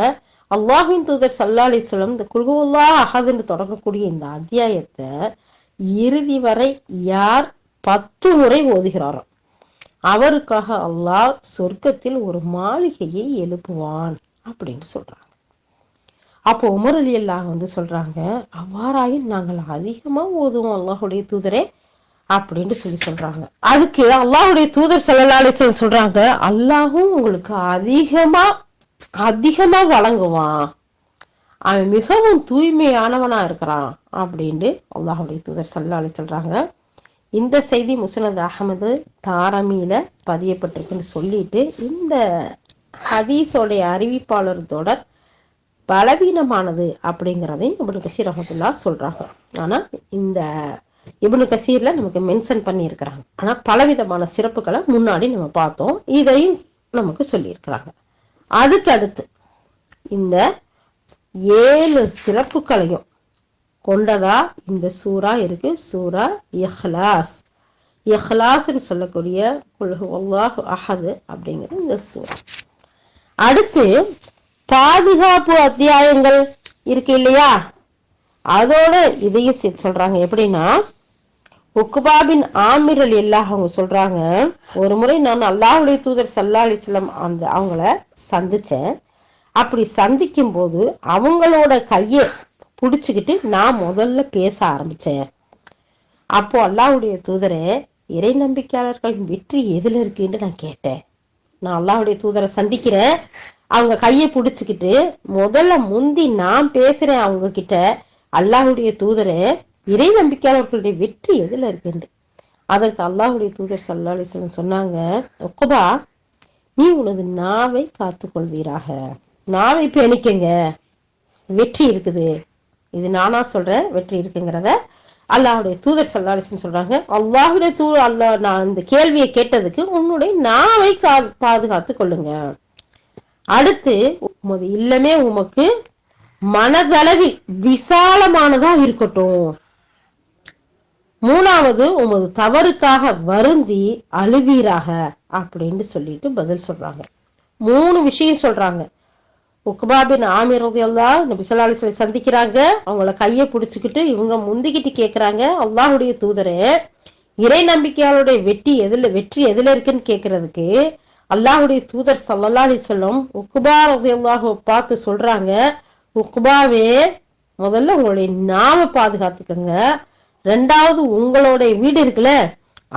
A: அல்லாஹ்வின் தூதர் ஸல்லல்லாஹு அலைஹி வஸல்லம் இந்த குல் ஹுவல்லாஹு அஹத்னு தொடங்கக்கூடிய இந்த அத்தியாயத்தை இறுதி வரை யார் 10 முறை ஓதுகிறாரோ அவருக்காக அல்லாஹ் சொர்க்கத்தில் ஒரு மாளிகையை எழுப்புவான் அப்படின்னு சொல்றாங்க. அப்போ உமர் ரலியல்லாஹு சொல்றாங்க, அவ்வாறாயின் நாங்கள் அதிகமா ஓதுவோம் அல்லாஹ்வுடைய தூதரே அப்படின்னு சொல்றாங்க. அதுக்கு அல்லாஹ்வுடைய தூதர் ஸல்லல்லாஹு அலைஹி வஸல்லம் சொல்றாங்க, அல்லாஹும் உங்களுக்கு அதிகமா வழங்குவான், அவன் மிகவும் தூய்மையானவனா இருக்கிறான் அப்படின்னு அல்லாஹ்வுடைய தூதர் ஸல்லல்லாஹு அலைஹி சொல்றாங்க. இந்த செய்தி முஸ்னத் அஹ்மது தாரமியில பதியப்பட்டிருக்குன்னு சொல்லிட்டு இந்த ஹதீஸோடைய அறிவிப்பாளர் தொடர் பலவீனமானது அப்படிங்கிறதையும் இப்னு கசீர் ரஹ்மத்துல்லாஹ் சொல்றாங்க. ஆனா இந்த இப்னு கசீர்ல நமக்கு மென்ஷன் பண்ணி இருக்கிறாங்க. ஆனா பலவிதமான சிறப்புகளை முன்னாடி நம்ம பார்த்தோம், இதையும் நமக்கு சொல்லி இருக்கிறாங்க. அதுக்கு அடுத்து இந்த 7 சிறப்புகளையும் கொண்டதா இந்த சூரா இருக்கு. சூரா இஹ்லாஸ். இஹ்லாஸ்ன்னு சொல்லக்கூடிய குல் ஹுவல்லாஹு அஹத் அப்படிங்கிற இந்த சூரா. அடுத்து பாதுகாப்பு அத்தியாயங்கள் இருக்கு இல்லையா, அதோட இதையும் சொல்றாங்க. எப்படின்னா, உக்பா பின் ஆமிர் ரலியல்லாஹு அவங்க சொல்றாங்க, ஒரு முறை நான் அல்லாஹ்வுடைய தூதர் ஸல்லல்லாஹு அலைஹி வஸல்லம் அவங்கள சந்திச்சேன். அப்படி சந்திக்கும் போது அவங்களோட கையை பிடிச்சுக்கிட்டு நான் முதல்ல பேச ஆரம்பிச்சேன். அப்போ அல்லாஹ்வுடைய தூதரே, இறை நம்பிக்கையாளர்களின் வெற்றி எதுல இருக்குன்னு நான் கேட்டேன். நான் அல்லாஹ்வுடைய தூதரை சந்திக்கிறேன், அவங்க கையை பிடிச்சுக்கிட்டு முதல்ல முந்தி நான் பேசுறேன் அவங்க கிட்ட, அல்லாஹ்வுடைய தூதரே, இறை நம்பிக்கையாளர்களுடைய வெற்றி எதுல இருக்குன்னு. அதற்கு அல்லாஹ்வுடைய தூதர் ஸல்லல்லாஹு அலைஹி வஸல்லம் சொன்னாங்க, உக்பா, நீ உனது நாவை காத்துக்கொள்வீராக, நாவை பேணிக்கங்க, வெற்றி இருக்குது. இது நானா சொல்றேன், வெற்றி இருக்குங்கிறத அல்லாஹ்வுடைய தூதர் ஸல்லல்லாஹு அலைஹி வஸல்லம் சொல்றாங்க. அல்லாஹ்வுடைய தூதர் அல்லாஹ் நான் இந்த கேள்வியை கேட்டதுக்கு உன்னுடைய நாவை பாதுகாத்து கொள்ளுங்க. அடுத்து உமது இல்லமே உமக்கு மனதளவில் விசாலமானதா இருக்கட்டும். மூணாவது உமது தவறுக்காக வருந்தி அழுவீராக அப்படின்னு சொல்லிட்டு பதில் சொல்றாங்க. 3 விஷயம் சொல்றாங்க. உக்பா பின் ஆமிர் ரலியல்லாஹு நபி ஸல்லல்லாஹு அலைஹி வஸல்லம் சந்திக்கிறாங்க. அவங்கள கையை பிடிச்சுக்கிட்டு இவங்க முந்திக்கிட்டு கேக்குறாங்க, அல்லாஹ்வுடைய தூதரே, இறை நம்பிக்கையாளருடைய வெற்றி எதுல இருக்குன்னு கேக்குறதுக்கு அல்லாஹ்வுடைய தூதர் ஸல்லல்லாஹு அலைஹி வஸல்லம் உக்பா ரலியல்லாஹு பார்த்து சொல்றாங்க, உக்பாவே, முதல்ல உங்களுடைய நாம பாதுகாத்துக்கங்க. 2வது உங்களுடைய வீடு இருக்குல்ல,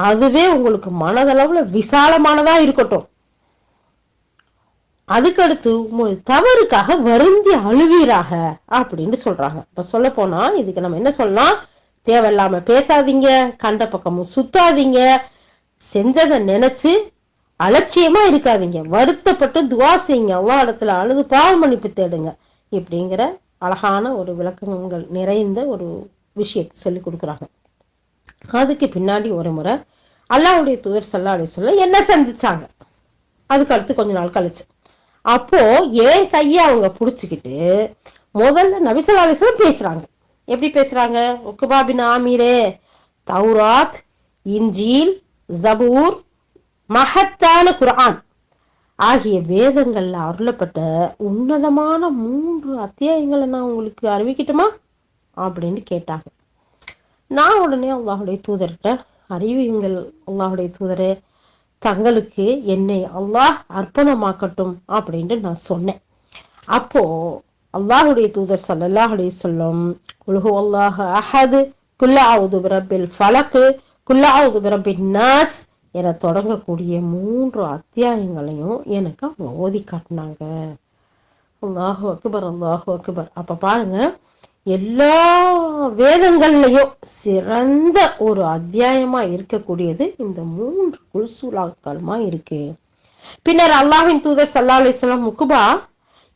A: அதுவே உங்களுக்கு மனதளவுல விசாலமானதா இருக்கட்டும். அதுக்கடுத்து உங்களுடைய தவறுக்காக வருந்தி அழுவீராக அப்படின்னு சொல்றாங்க. இப்ப சொல்ல போனா இதுக்கு நம்ம என்ன சொல்லலாம், தேவையில்லாம பேசாதீங்க, கண்ட பக்கமும் சுத்தாதீங்க, செஞ்சதை நினைச்சு அலட்சியமா இருக்காதீங்க, வருத்தப்பட்டு துவா செய்யுங்க, அல்லாஹ் இடத்துல அழுது பாவ மன்னிப்பு தேடுங்க. இப்படிங்கிற அழகான ஒரு விளக்கங்கள் நிறைந்த ஒரு விஷயத்தை சொல்லி கொடுக்குறாங்க. அதுக்கு பின்னாடி ஒரு முறை அல்லாஹ்வுடைய தூதர் ஸல்லல்லாஹு அலைஹி வஸல்லம் என்ன சந்திச்சாங்க. அதுக்கு அடுத்து கொஞ்ச நாள் கழிச்சு அப்போ என் கையை அவங்க புடிச்சுக்கிட்டு முதல்ல நபி ஸல்லல்லாஹு அலைஹி வஸல்லம் பேசுறாங்க. எப்படி பேசுறாங்க? உக்பா பின் ஆமீரே, தௌராத், இன்ஜீல், ஜபூர், மஹத்தான குர்ஆன் ஆகிய வேதங்கள்ல அருளப்பட்ட உன்னதமான 3 அத்தியாயங்களை நான் உங்களுக்கு அறிவிக்கட்டுமா அப்படின்னு கேட்டாங்க. நான் உடனே அல்லாஹ்வுடைய தூதர்கிட்ட, அறிவியுங்கள் அல்லாஹ்வுடைய தூதரே, தங்களுக்கு என்னை அல்லாஹ் அர்ப்பணமாக்கட்டும் அப்படின்னு நான் சொன்னேன். அப்போ அல்லாஹ்வுடைய தூதர் ஸல்லல்லாஹு அலைஹி வஸல்லம் குல் ஹுவல்லாஹு அஹத், குல் அஊது பிரப்பில் ஃபலக், குல் அஊது பிரப்பின் நாஸ் என தொடங்கக்கூடிய 3 அத்தியாயங்களையும் எனக்கு அவங்க ஓதி காட்டினாங்க. அல்லாஹு அக்பர், அல்லாஹு அக்பர். அப்ப பாருங்க, எல்லா வேதங்கள்லயும் சிறந்த ஒரு அத்தியாயமா இருக்கக்கூடியது இந்த 3 குல்சூலாக்களுமா இருக்கு. பின்னர் அல்லாஹ்வின் தூதர் ஸல்லல்லாஹு அலைஹி வஸல்லம், உக்பா,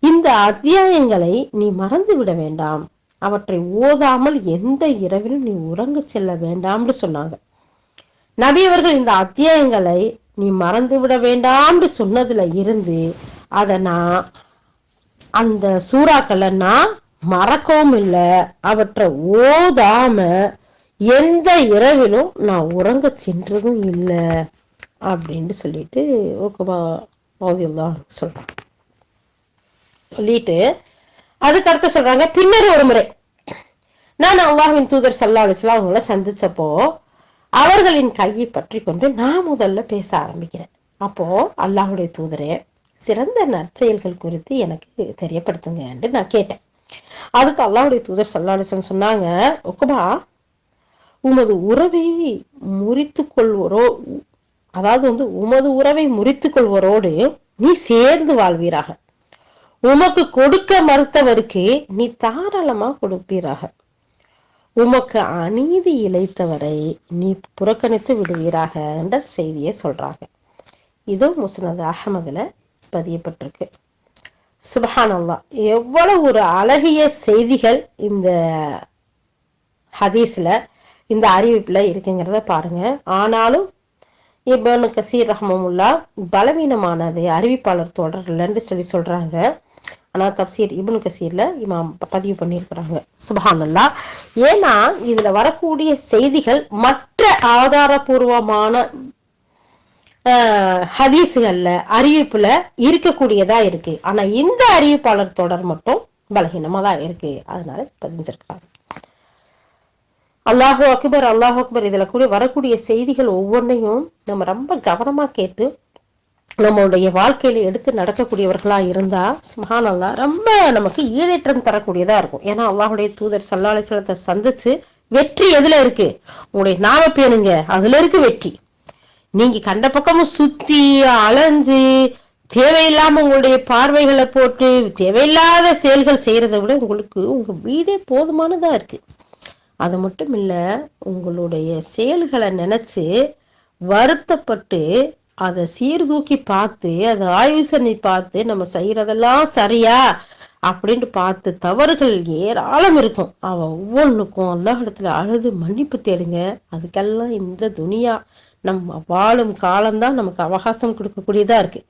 A: இந்த அத்தியாயங்களை நீ மறந்து விட வேண்டாம், அவற்றை ஓதாமல் எந்த இரவிலும் நீ உறங்க செல்ல வேண்டாம்னு சொன்னாங்க. நபி அவர்கள் இந்த அத்தியாயங்களை நீ மறந்து விட வேண்டாம்னு சொன்னதுல இருந்து அதை நான் அந்த சூறாக்களை நான் மறக்கவும் இல்லை, அவற்றை ஓதாம எந்த இரவிலும் நான் உறங்க சென்றதும் இல்லை அப்படின்னு சொல்லிட்டு உக்பா ரலியல்லாஹு சொல்றாங்க. சொல்லிட்டு அதுக்கு அர்த்தம் சொல்றாங்க, பின்னர் ஒரு முறை நான் அல்லாஹ்வின் தூதர் ஸல்லல்லாஹு அலைஹி வஸல்லம் அவங்கள சந்திச்சப்போ அவர்களின் கையை பற்றி கொண்டு நான் முதல்ல பேச ஆரம்பிக்கிறேன். அப்போ அல்லாஹ்வுடைய தூதரே, சிறந்த நற்செயல்கள் குறித்து எனக்கு தெரியப்படுத்துங்க என்று நான் கேட்டேன். அதுக்கு அல்லாஹ்வுடைய தூதர் ஸல்லல்லாஹு அலைஹி வஸல்லம் சொன்னாங்க, உக்பா, உமது உறவை முறித்து கொள்வரோ, அதாவது உமது உறவை முறித்து கொள்வரோடு நீ சேர்ந்து வாழ்வீராக, உமக்கு கொடுக்க மறுத்தவருக்கு நீ தாராளமா கொடுப்பீராக, உமக்கு அநீதி இழைத்தவரை நீ புறக்கணித்து விடுவீராக என்ற செய்தியை சொல்றாங்க. இது முஸ்னத் அஹ்மதுல பதியப்பட்டிருக்கு. சுப்ஹானல்லாஹ், எவ்வளவு ஒரு அழகிய செய்திகள் இந்த ஹதீஸ்ல, இந்த அறிவிப்புல இருக்குங்கிறத பாருங்க. ஆனாலும் இப்னு கசீர் ரஹ்மத்துல்லாஹ் பலவீனமானது அறிவிப்பாளர் தொடரலன்னு சொல்றாங்க. ஆனா தப்சீர் இப்னு கசீர்ல இமாம் பதிவு பண்ணியிருக்கிறாங்க. சுப்ஹானல்லாஹ். ஏன்னா இதுல வரக்கூடிய செய்திகள் மற்ற ஆதாரபூர்வமான ஹதீஸ்கள்ல அறிவிப்புல இருக்கக்கூடியதா இருக்கு. ஆனா இந்த அறிவிப்பாளர் தொடர் மட்டும் பலகீனமா தான் இருக்கு. அதனால பதிஞ்சிருக்காங்க. அல்லாஹு அக்பர், அல்லாஹு அக்பர். இதுல கூட வரக்கூடிய செய்திகள் ஒவ்வொன்றையும் நம்ம ரொம்ப கவனமா கேட்டு நம்மளுடைய வாழ்க்கையில எடுத்து நடக்கக்கூடியவர்களா இருந்தா சுப்ஹானல்லாஹ் ரொம்ப நமக்கு ஈடேற்றம் தரக்கூடியதா இருக்கும். ஏன்னா அல்லாஹ்வுடைய தூதர் ஸல்லல்லாஹு அலைஹி வஸல்லத்தை சந்திச்சு வெற்றி எதுல இருக்கு? உங்களுடைய நாம பேணுங்க, அதுல இருக்கு வெற்றி. நீங்க கண்ட பக்கமும் சுத்தி அலைஞ்சு தேவையில்லாம உங்களுடைய பார்வைகளை போட்டு தேவையில்லாத செயல்கள் செய்யறதை விட உங்களுக்கு உங்க வீடே போதுமானதா இருக்கு. அது மட்டும் இல்ல, உங்களுடைய செயல்களை நினைச்சு வருத்தப்பட்டு அதை சீர்தூக்கி பார்த்து அதை ஆய்வு பண்ணி பார்த்து நம்ம செய்யறதெல்லாம் சரியா அப்படின்னு பார்த்து தவறுகள் ஏராளம் இருக்கும். அவன் ஒவ்வொன்றுக்கும் அல்லாஹ் இடத்துல அழுது மன்னிப்பு தேடுங்க. அதுக்கெல்லாம் இந்த துனியா நம்ம வாழும் காலம்தான் நமக்கு அவகாசம் கொடுக்கக்கூடியதா இருக்கு.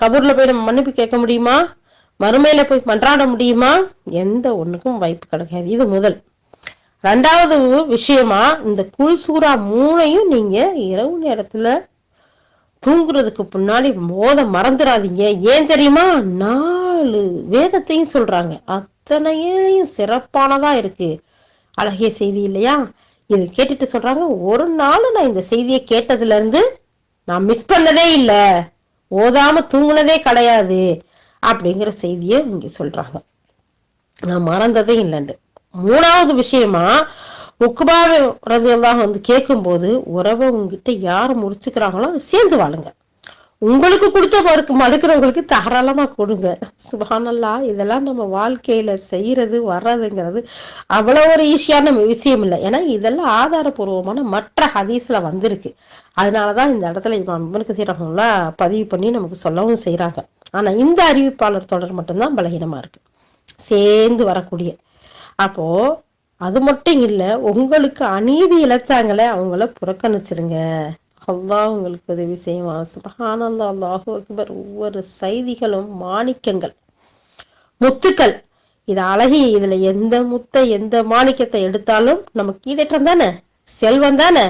A: கபூர்ல போய் நம்ம மன்னிப்பு கேட்க முடியுமா? மறுமையில போய் மன்றாட முடியுமா? எந்த ஒண்ணுக்கும் வாய்ப்பு கிடைக்காது. இது முதல். ரெண்டாவது விஷயமா, இந்த குல் சூரா 3ஐயும் நீங்க இரவு நேரத்துல தூங்குறதுக்கு முன்னாடி மறந்துடாதீங்க. ஏன் தெரியுமா? 4 வேதத்தையும் சொல்றாங்க, அத்தனையும் சிறப்பானதா இருக்கு. அழகிய செய்தி இல்லையா? இது கேட்டுட்டு சொல்றாங்க, ஒரு நாள் நான் இந்த செய்தியை கேட்டதுல இருந்து நான் மிஸ் பண்ணதே இல்ல, ஓதாம தூங்குனதே கிடையாது அப்படிங்கிற செய்தியை இங்க சொல்றாங்க. நான் மறந்ததே இல்லைன்னு. மூணாவது விஷயமா, உக்குபாவை ரலியல்லாஹு வந்து கேட்கும் போது, உறவை உங்ககிட்ட யார் முடிச்சுக்கிறாங்களோ அதை சேர்ந்து வாழுங்க, உங்களுக்கு கொடுத்த மறுக்கிறவங்களுக்கு தாராளமா கொடுங்க. சுபஹானல்லா. இதெல்லாம் நம்ம வாழ்க்கையில செய்யறது வர்றதுங்கிறது அவ்வளவு ஒரு ஈஸியான விஷயம் இல்லை. ஏன்னா இதெல்லாம் ஆதாரபூர்வமான மற்ற ஹதீஸ்ல வந்திருக்கு. அதனாலதான் இந்த இடத்துல இமாம் இப்னு கஸீர் ரஹ்மத்துல்லாஹ் பதிவு பண்ணி நமக்கு சொல்லவும் செய்யறாங்க. ஆனா இந்த அறிவிப்பாளர் தொடர் மட்டும்தான் பலகீனமா இருக்கு, சேர்ந்து வரக்கூடிய. அப்போ அது மட்டும் இல்ல, உங்களுக்கு அநீதி இழைச்சாங்களே அவங்கள புறக்கணிச்சிருங்க, அல்லாஹ் உங்களுக்கு உதவி செய்வான். சுப்ஹானல்லாஹ், அல்லாஹு அக்பர். ஒவ்வொரு செய்திகளும் மாணிக்கங்கள், முத்துக்கள். இது அழகி. இதுல எந்த முத்தை எந்த மாணிக்கத்தை எடுத்தாலும் நமக்கு ஈடேற்றம் தானே, செல்வம் தானே.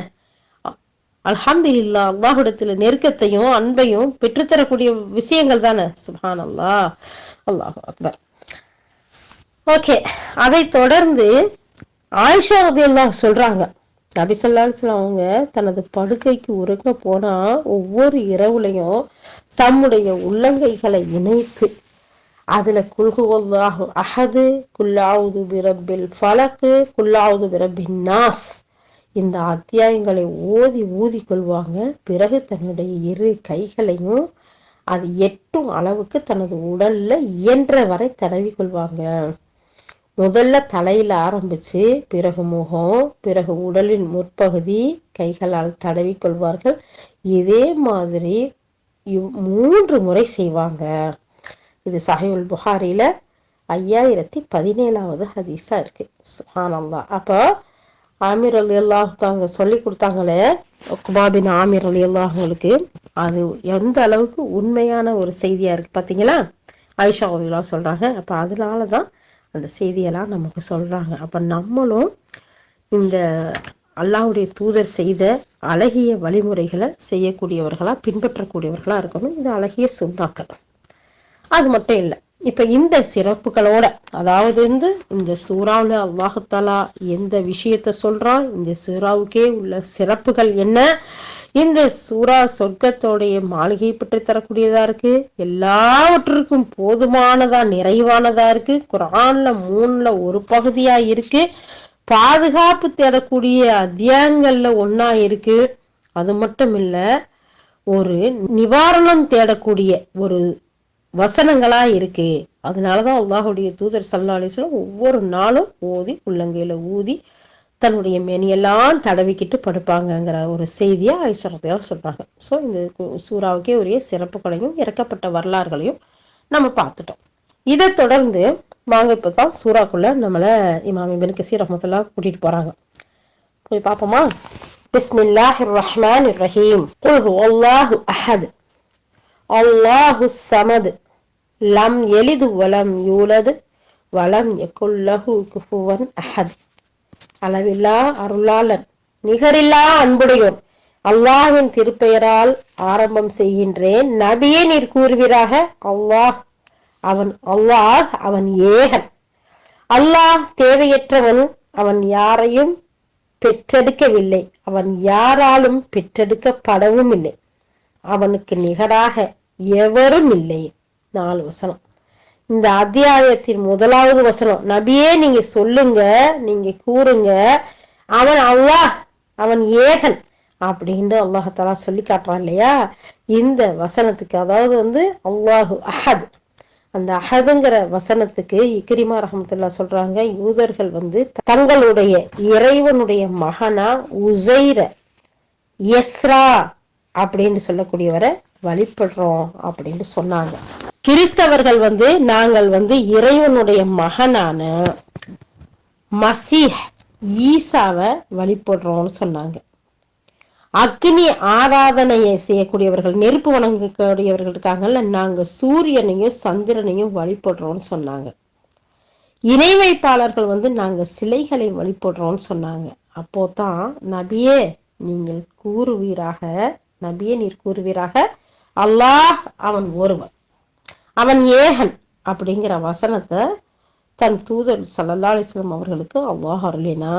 A: அல்ஹம்துலில்லாஹ், அல்லாஹ்விடத்துல நெருக்கத்தையும் அன்பையும் பெற்றுத்தரக்கூடிய விஷயங்கள் தானே. சுப்ஹானல்லாஹ், அல்லாஹு அக்பர். ஓகே, அதை தொடர்ந்து ஆயிஷா ரலியல்லாஹு சொல்றாங்க, நபி ஸல்லல்லாஹு அலைஹி வஸல்லம் அவங்க தனது படுக்கைக்கு உறங்க போனா ஒவ்வொரு இரவுலையும் தம்முடைய உள்ளங்கைகளை இணைத்து அதுல குல்ஹுவல்லாஹு அஹது, குல்லாவுது பிரபில் ஃபலக்கு, குல்லாவுது பிரபின் நாஸ், இந்த அத்தியாயங்களை ஓதி ஊதி கொள்வாங்க. பிறகு தன்னுடைய இரு கைகளையும் அது எட்டும் அளவுக்கு தனது உடல்ல இயன்ற வரை தடவி கொள்வாங்க. முதல்ல தலையில ஆரம்பிச்சு பிறகு முகம், பிறகு உடலின் முற்பகுதி கைகளால் தடவி கொள்வார்கள். இதே மாதிரி 3 முறை செய்வாங்க. இது சஹீஹுல் புகாரில 5017வது ஹதீஸா இருக்கு. சுப்ஹானல்லாஹ். அப்போ ஆமீர் ரலியல்லாஹு அங்க சொல்லி கொடுத்தாங்களே, உக்பா பின் ஆமீர் ரலியல்லாஹுங்களுக்கு, அது எந்த அளவுக்கு உண்மையான ஒரு செய்தியா இருக்கு பாத்தீங்களா? ஆயிஷா ரலியல்லாஹு சொல்றாங்க. அப்ப அதனாலதான் அந்த செய்தியெல்லாம் நமக்கு சொல்றாங்க. அப்ப நம்மளும் இந்த அல்லாஹ்வுடைய தூதர் செய்த அழகிய வழிமுறைகளை செய்யக்கூடியவர்களா, பின்பற்றக்கூடியவர்களா இருக்கணும். இது அழகிய சுண்ணாக்கள். அது மட்டும் இல்லை, இப்ப இந்த சிறப்புகளோட, அதாவது இந்த சூறாவுல அல்லாஹ் தஆலா எந்த விஷயத்த சொல்றான், இந்த சூறாவுக்கே உள்ள சிறப்புகள் என்ன, இந்த சூறா சொர்க்கத்தோடைய மாளிகை பெற்று தரக்கூடியதா இருக்கு, எல்லாவற்றிற்கும் போதுமானதா நிறைவானதா இருக்கு, குர்ஆன்ல 3ல ஒரு பகுதியா இருக்கு, பாதுகாப்பு தேடக்கூடிய அத்தியாயங்கள்ல ஒன்னா இருக்கு. அது மட்டும் இல்ல, ஒரு நிவாரணம் தேடக்கூடிய ஒரு வசனங்களா இருக்கு. அதனாலதான் அல்லாஹ்வுடைய தூதர் ஸல்லல்லாஹு அலைஹி வஸல்லம் ஒவ்வொரு நாளும் ஓதி உள்ளங்கையில ஊதி தன்னுடைய மேனியெல்லாம் தடவிக்கிட்டு படுப்பாங்கங்கிற ஒரு செய்தியை ஆயிஷா ரலியல்லாஹு சொல்றாங்க. ஸோ இந்த சூறாவுக்கே உரிய சிறப்புகளையும் இறக்கப்பட்ட வரலாறுகளையும் நம்ம பார்த்துட்டோம். இதை தொடர்ந்து வாங்க இப்பதான் சூறாக்குள்ள நம்மள இமாம் இப்னு கஸீர் ரஹ்மத்துல்லாஹ் கூட்டிட்டு போறாங்க. போய் பார்ப்போமா? பிஸ்மில்லாஹிர் ரஹ்மானிர் ரஹீம். குல் ஹுவல்லாஹு அஹத், அல்லாஹு ஸமத், லம் யலிது வலம் யூலது வலம் யகுல் லஹு குஃபுவன் அஹத். அளவில்லா அருளாளன், நிகரில்லா அன்புடையோன், அல்லாஹ்வின் திருப்பெயரால் ஆரம்பம் செய்கின்றேன். நபியே நீர் கூறுவீராக, அல்லாஹ் அவன் ஏகன், அல்லாஹ் தேவையற்றவன், அவன் யாரையும் பெற்றெடுக்கவில்லை, அவன் யாராலும் பெற்றெடுக்கப்படவும் இல்லை, அவனுக்கு நிகராக எவரும் இல்லை. 4 வசனம். இந்த அத்தியாயத்தின் 1வது வசனம், நபியே நீங்க சொல்லுங்க, நீங்க கூறுங்க, அவன் அல்லாஹ், அவன் ஏகன் அப்படின்னு அல்லாஹ் தஆலா சொல்லி காட்டுறான் இல்லையா? இந்த வசனத்துக்கு, அதாவது அல்லாஹு அஹத், அந்த அஹதுங்கிற வசனத்துக்கு இக்ரிமா ரஹ்மத்துல்லாஹ் சொல்றாங்க, யூதர்கள் தங்களுடைய இறைவனுடைய மகனா உஸைர, யஸ்ரா அப்படின்னு சொல்லக்கூடியவரை வழிபடுறோம் அப்படின்னு சொன்னாங்க. கிறிஸ்தவர்கள் நாங்கள் இறைவனுடைய மகனான மசீஹ் ஈசாவை வழிபடுறோம்னு சொன்னாங்க. அக்னி ஆராதனையை செய்யக்கூடியவர்கள், நெருப்பு வணங்கக்கூடியவர்கள் இருக்காங்கல்ல, நாங்க சூரியனையும் சந்திரனையும் வழிபடுறோம்னு சொன்னாங்க. இணை வைப்பாளர்கள் நாங்க சிலைகளை வழிபடுறோம்னு சொன்னாங்க. அப்போதான் நபியே நீங்கள் கூறுவீராக, நபியே நீர் கூறுவீராக, அல்லாஹ் அவன் ஒருவன், அவன் ஏகன் அப்படிங்கிற வசனத்தை தன் தூதர் ஸல்லல்லாஹு அலைஹி வஸல்லம் அவர்களுக்கு அல்லாஹ் அருளினா.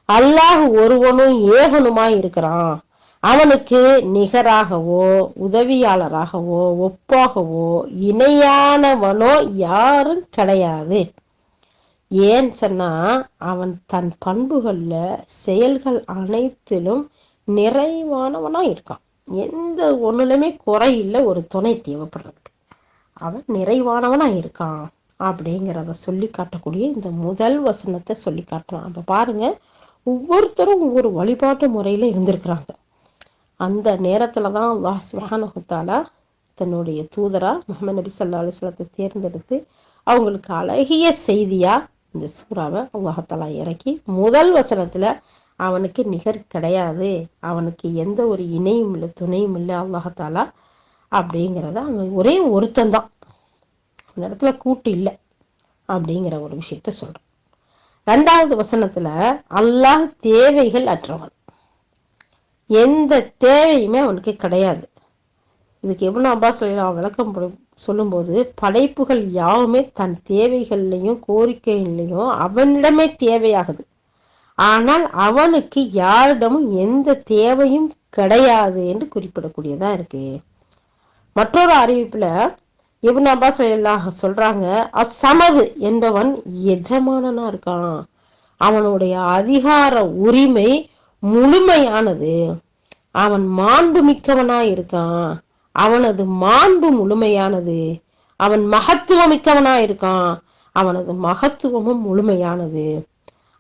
A: அல்லாஹ் ஒருவனும் ஏகனுமாய் இருக்கிறான், அவனுக்கு நிகராகவோ உதவியாளராகவோ ஒப்பாகவோ இணையானவனோ யாரும் கிடையாது. ஏன் சொன்னா அவன் தன் பண்புகள்ல செயல்கள் அனைத்திலும் நிறைவானவனா இருக்கான். எந்த ஒண்ணுலயுமே குறை இல்லை, ஒரு துணை தேவைப்படுறதுக்கு. அவன் நிறைவானவனா இருக்கான் அப்படிங்கிறத சொல்லி காட்டக்கூடிய இந்த முதல் வசனத்தை சொல்லி காட்டுறான். அப்ப பாருங்க, ஒவ்வொருத்தரும் ஒவ்வொரு வழிபாட்டு முறையில இருந்திருக்கிறாங்க. அந்த நேரத்துலதான் அல்லாஹ் சுப்ஹானஹு வ தஆலா தன்னுடைய தூதரா முஹம்மது நபி ஸல்லல்லாஹு அலைஹி வஸல்லத்தை தேர்ந்தெடுத்து அவங்களுக்கு அழகிய செய்தியா இந்த சூறாவை அல்லாஹ் இறக்கி முதல் வசனத்துல அவனுக்கு நிகர் கிடையாது, அவனுக்கு எந்த ஒரு இணையும் இல்லை துணையும் இல்லை அல்லாஹ் அப்படிங்கிறத அவன் ஒரே ஒருத்தந்தான், அந்த இடத்துல கூட்டு இல்லை அப்படிங்கிற ஒரு விஷயத்த சொல்றான். ரெண்டாவது வசனத்துல அல்லாஹ் தேவைகள் அற்றவன், எந்த தேவையுமே அவனுக்கு கிடையாது. இதுக்கு இப்னு அப்பாஸ் விளக்கம் சொல்லும்போது, படைப்புகள் யாவுமே தன் தேவைகள்லையும் கோரிக்கைகள்லையும் அவனிடமே தேவையாகுது, ஆனால் அவனுக்கு யாரிடமும் எந்த தேவையும் கிடையாது என்று குறிப்பிடக்கூடியதா இருக்கு. மற்றொரு அறிவிப்புல இப்னு அப்பாஸ் சொல்றாங்க, அஸ்ஸமது என்பவன் எஜமானனா இருக்கான், அவனுடைய அதிகார உரிமை முழுமையானது, அவன் மாண்பு மிக்கவனா இருக்கான், அவனது மாண்பு முழுமையானது, அவன் மகத்துவம் மிக்கவனா இருக்கான், அவனது மகத்துவமும் முழுமையானது,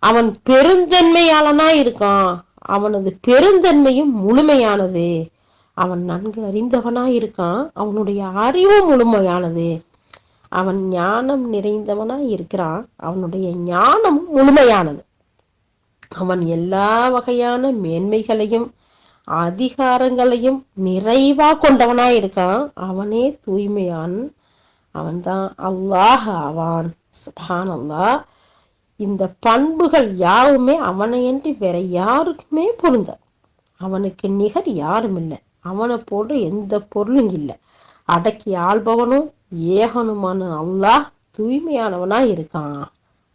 A: அவன் பெருந்தன்மையாளனா இருக்கான், அவனது பெருந்தன்மையும் முழுமையானது, அவன் நன்கு அறிந்தவனா இருக்கான், அவனுடைய அறிவும் முழுமையானது, அவன் ஞானம் நிறைந்தவனா இருக்கிறான், அவனுடைய ஞானமும் முழுமையானது, அவன் எல்லா வகையான மேன்மைகளையும் அதிகாரங்களையும் நிறைவா கொண்டவனா இருக்கான், அவனே தூய்மையான், அவன்தான் அல்லாஹ் ஆவான். சுப்ஹானல்லாஹ். இந்த பண்புகள் யாவுமே அவனையன்றி வேற யாருக்குமே பொருந்த, அவனுக்கு நிகர் யாரும் இல்லை, அவனை போன்ற எந்த பொருளும் இல்லை. அடக்கி ஆள்பவனும் ஏகனுமான அல்லாஹ் தூய்மையானவனா இருக்கான்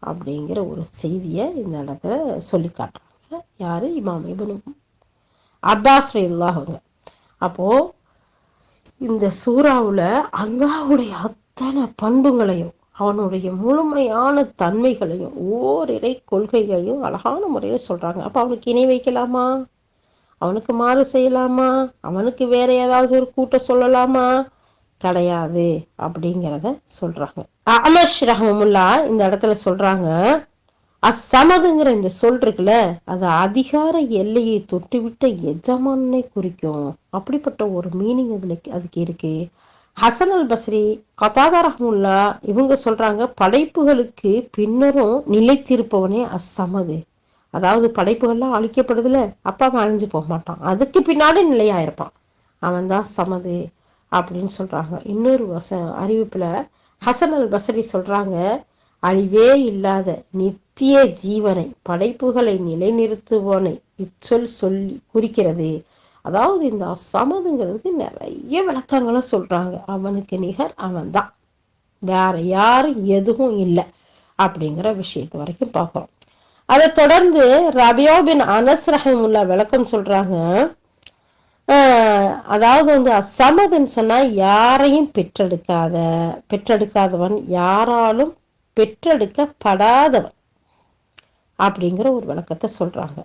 A: அப்படிங்கிற ஒரு செய்தியை இந்த இடத்துல சொல்லி காட்டுறாங்க. யாரு? இமாம் இப்னு அப்பாஸ் ரலியல்லாஹு. அப்போ இந்த சூறாவுல அல்லாஹ்வுடைய அத்தனை பண்புகளையும் அவனுடைய முழுமையான தன்மைகளையும் ஓரிரை கொள்கைகளையும் அழகான முறையில சொல்றாங்க. அப்ப அவனுக்கு இணை வைக்கலாமா? அவனுக்கு மாறு செய்யலாமா? அவனுக்கு வேற ஏதாவது ஒரு கூட்டம் சொல்லலாமா? கிடையாது அப்படிங்கிறத சொல்றாங்க. அமஷ் ரஹ்மத்துல்லா இந்த இடத்துல சொல்றாங்க, அஸ்ஸமதுங்கிற இந்த சொல் இருக்குல்ல, அது அதிகார எல்லையை தொட்டுவிட்ட எஜமானை குறிக்கும். அப்படிப்பட்ட ஒரு மீனிங் அதுக்கு இருக்கு. ஹசன் அல் பஸ்ரி, கதாதா ரஹ்மத்துல்லா இவங்க சொல்றாங்க, படைப்புகளுக்கு பின்னரும் நிலைத்திருப்பவனே அஸ்ஸமது. அதாவது படைப்புகள்லாம் அழிக்கப்படுதுல, அப்ப அவன் அழிஞ்சு போக மாட்டான், அதுக்கு பின்னாடி நிலையா இருப்பான், அவன் தான் சமது அப்படின்னு சொல்றாங்க. இன்னொரு அறிவிப்புல ஹசன் அல் பஸ்ரி சொல்றாங்க, அழிவே இல்லாத நித்திய ஜீவனை படைப்புகளை நிலைநிறுத்துவனை இச்சொல் சொல்லி குறிக்கிறது. அதாவது இந்த சமதுங்கிறதுக்கு நிறைய விளக்கங்களை சொல்றாங்க. அவனுக்கு நிகர் அவன் தான், வேற யாரும் எதுவும் இல்லை அப்படிங்கிற விஷயத்து வரைக்கும் பார்க்கிறோம். அதை தொடர்ந்து ரபியா பின் அனஸ் ரஹிமுல்லா விளக்கம் சொல்றாங்க, அதாவது அசமதுன்னு சொன்னா யாரையும் பெற்றெடுக்காதவன், யாராலும் பெற்றெடுக்கப்படாதவன் அப்படிங்கிற ஒரு விளக்கத்தை சொல்றாங்க.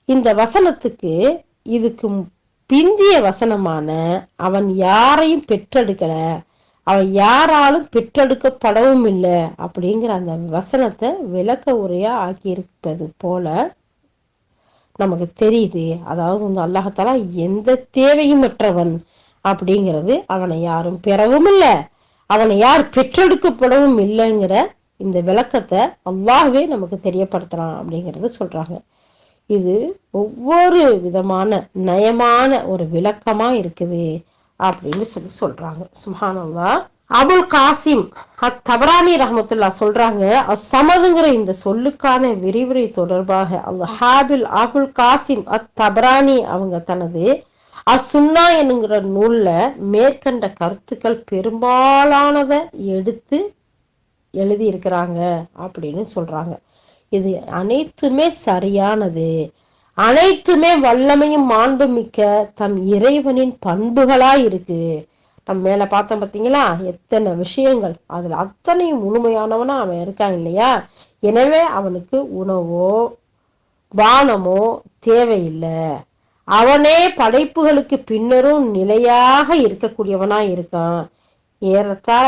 A: இந்த வசனத்துக்கு இதுக்கு பிந்திய வசனமான அவன் யாரையும் பெற்றெடுக்கல, அவன் யாராலும் பெற்றெடுக்கப்படவும் இல்லை அப்படிங்கிற அந்த வசனத்தை விளக்க உரையா ஆக்கியிருப்பது போல நமக்கு தெரியுது. அதாவது அல்லாஹ்தாலா எந்த தேவையும் அற்றவன் அப்படிங்கிறது, அவனை யாரும் பெறவும் இல்லை, அவனை யார் பெற்றெடுக்கப்படவும் இல்லைங்கிற இந்த விளக்கத்தை அல்லாஹ்வே நமக்கு தெரியப்படுத்துறான் அப்படிங்கறது சொல்றாங்க. இது ஒவ்வொரு விதமான நயமான ஒரு விளக்கமா இருக்குது அப்படின்னு சொல்றாங்க. சுப்ஹானல்லாஹ். அபுல் காசிம் தபரானி ரஹமத்துல்லா சொல்றாங்க, அசமதுங்கிற இந்த சொல்லுக்கான விரிவுரை தொடர்பாக அபுல் காசிம் தபரானி அவங்க தனது அசுன்னா என்கிற நூல்ல மேற்கண்ட கருத்துக்கள் பெரும்பாலானதை எடுத்து எழுதி இருக்கிறாங்க அப்படின்னு சொல்றாங்க. இது அனைத்துமே சரியானது, அனைத்துமே வல்லமையும் மாண்பு மிக்க தம் இறைவனின் பண்புகளா இருக்கு. நம்ம மேல பார்த்தோம் பார்த்தீங்களா எத்தனை விஷயங்கள், அதுல அத்தனையும் முழுமையானவனா அவன் இருக்கான் இல்லையா. எனவே அவனுக்கு உணவோ பானமோ தேவையில்லை. அவனே படைப்புகளுக்கு பின்னரும் நிலையாக இருக்கக்கூடியவனா இருக்கான். ஏறத்தாழ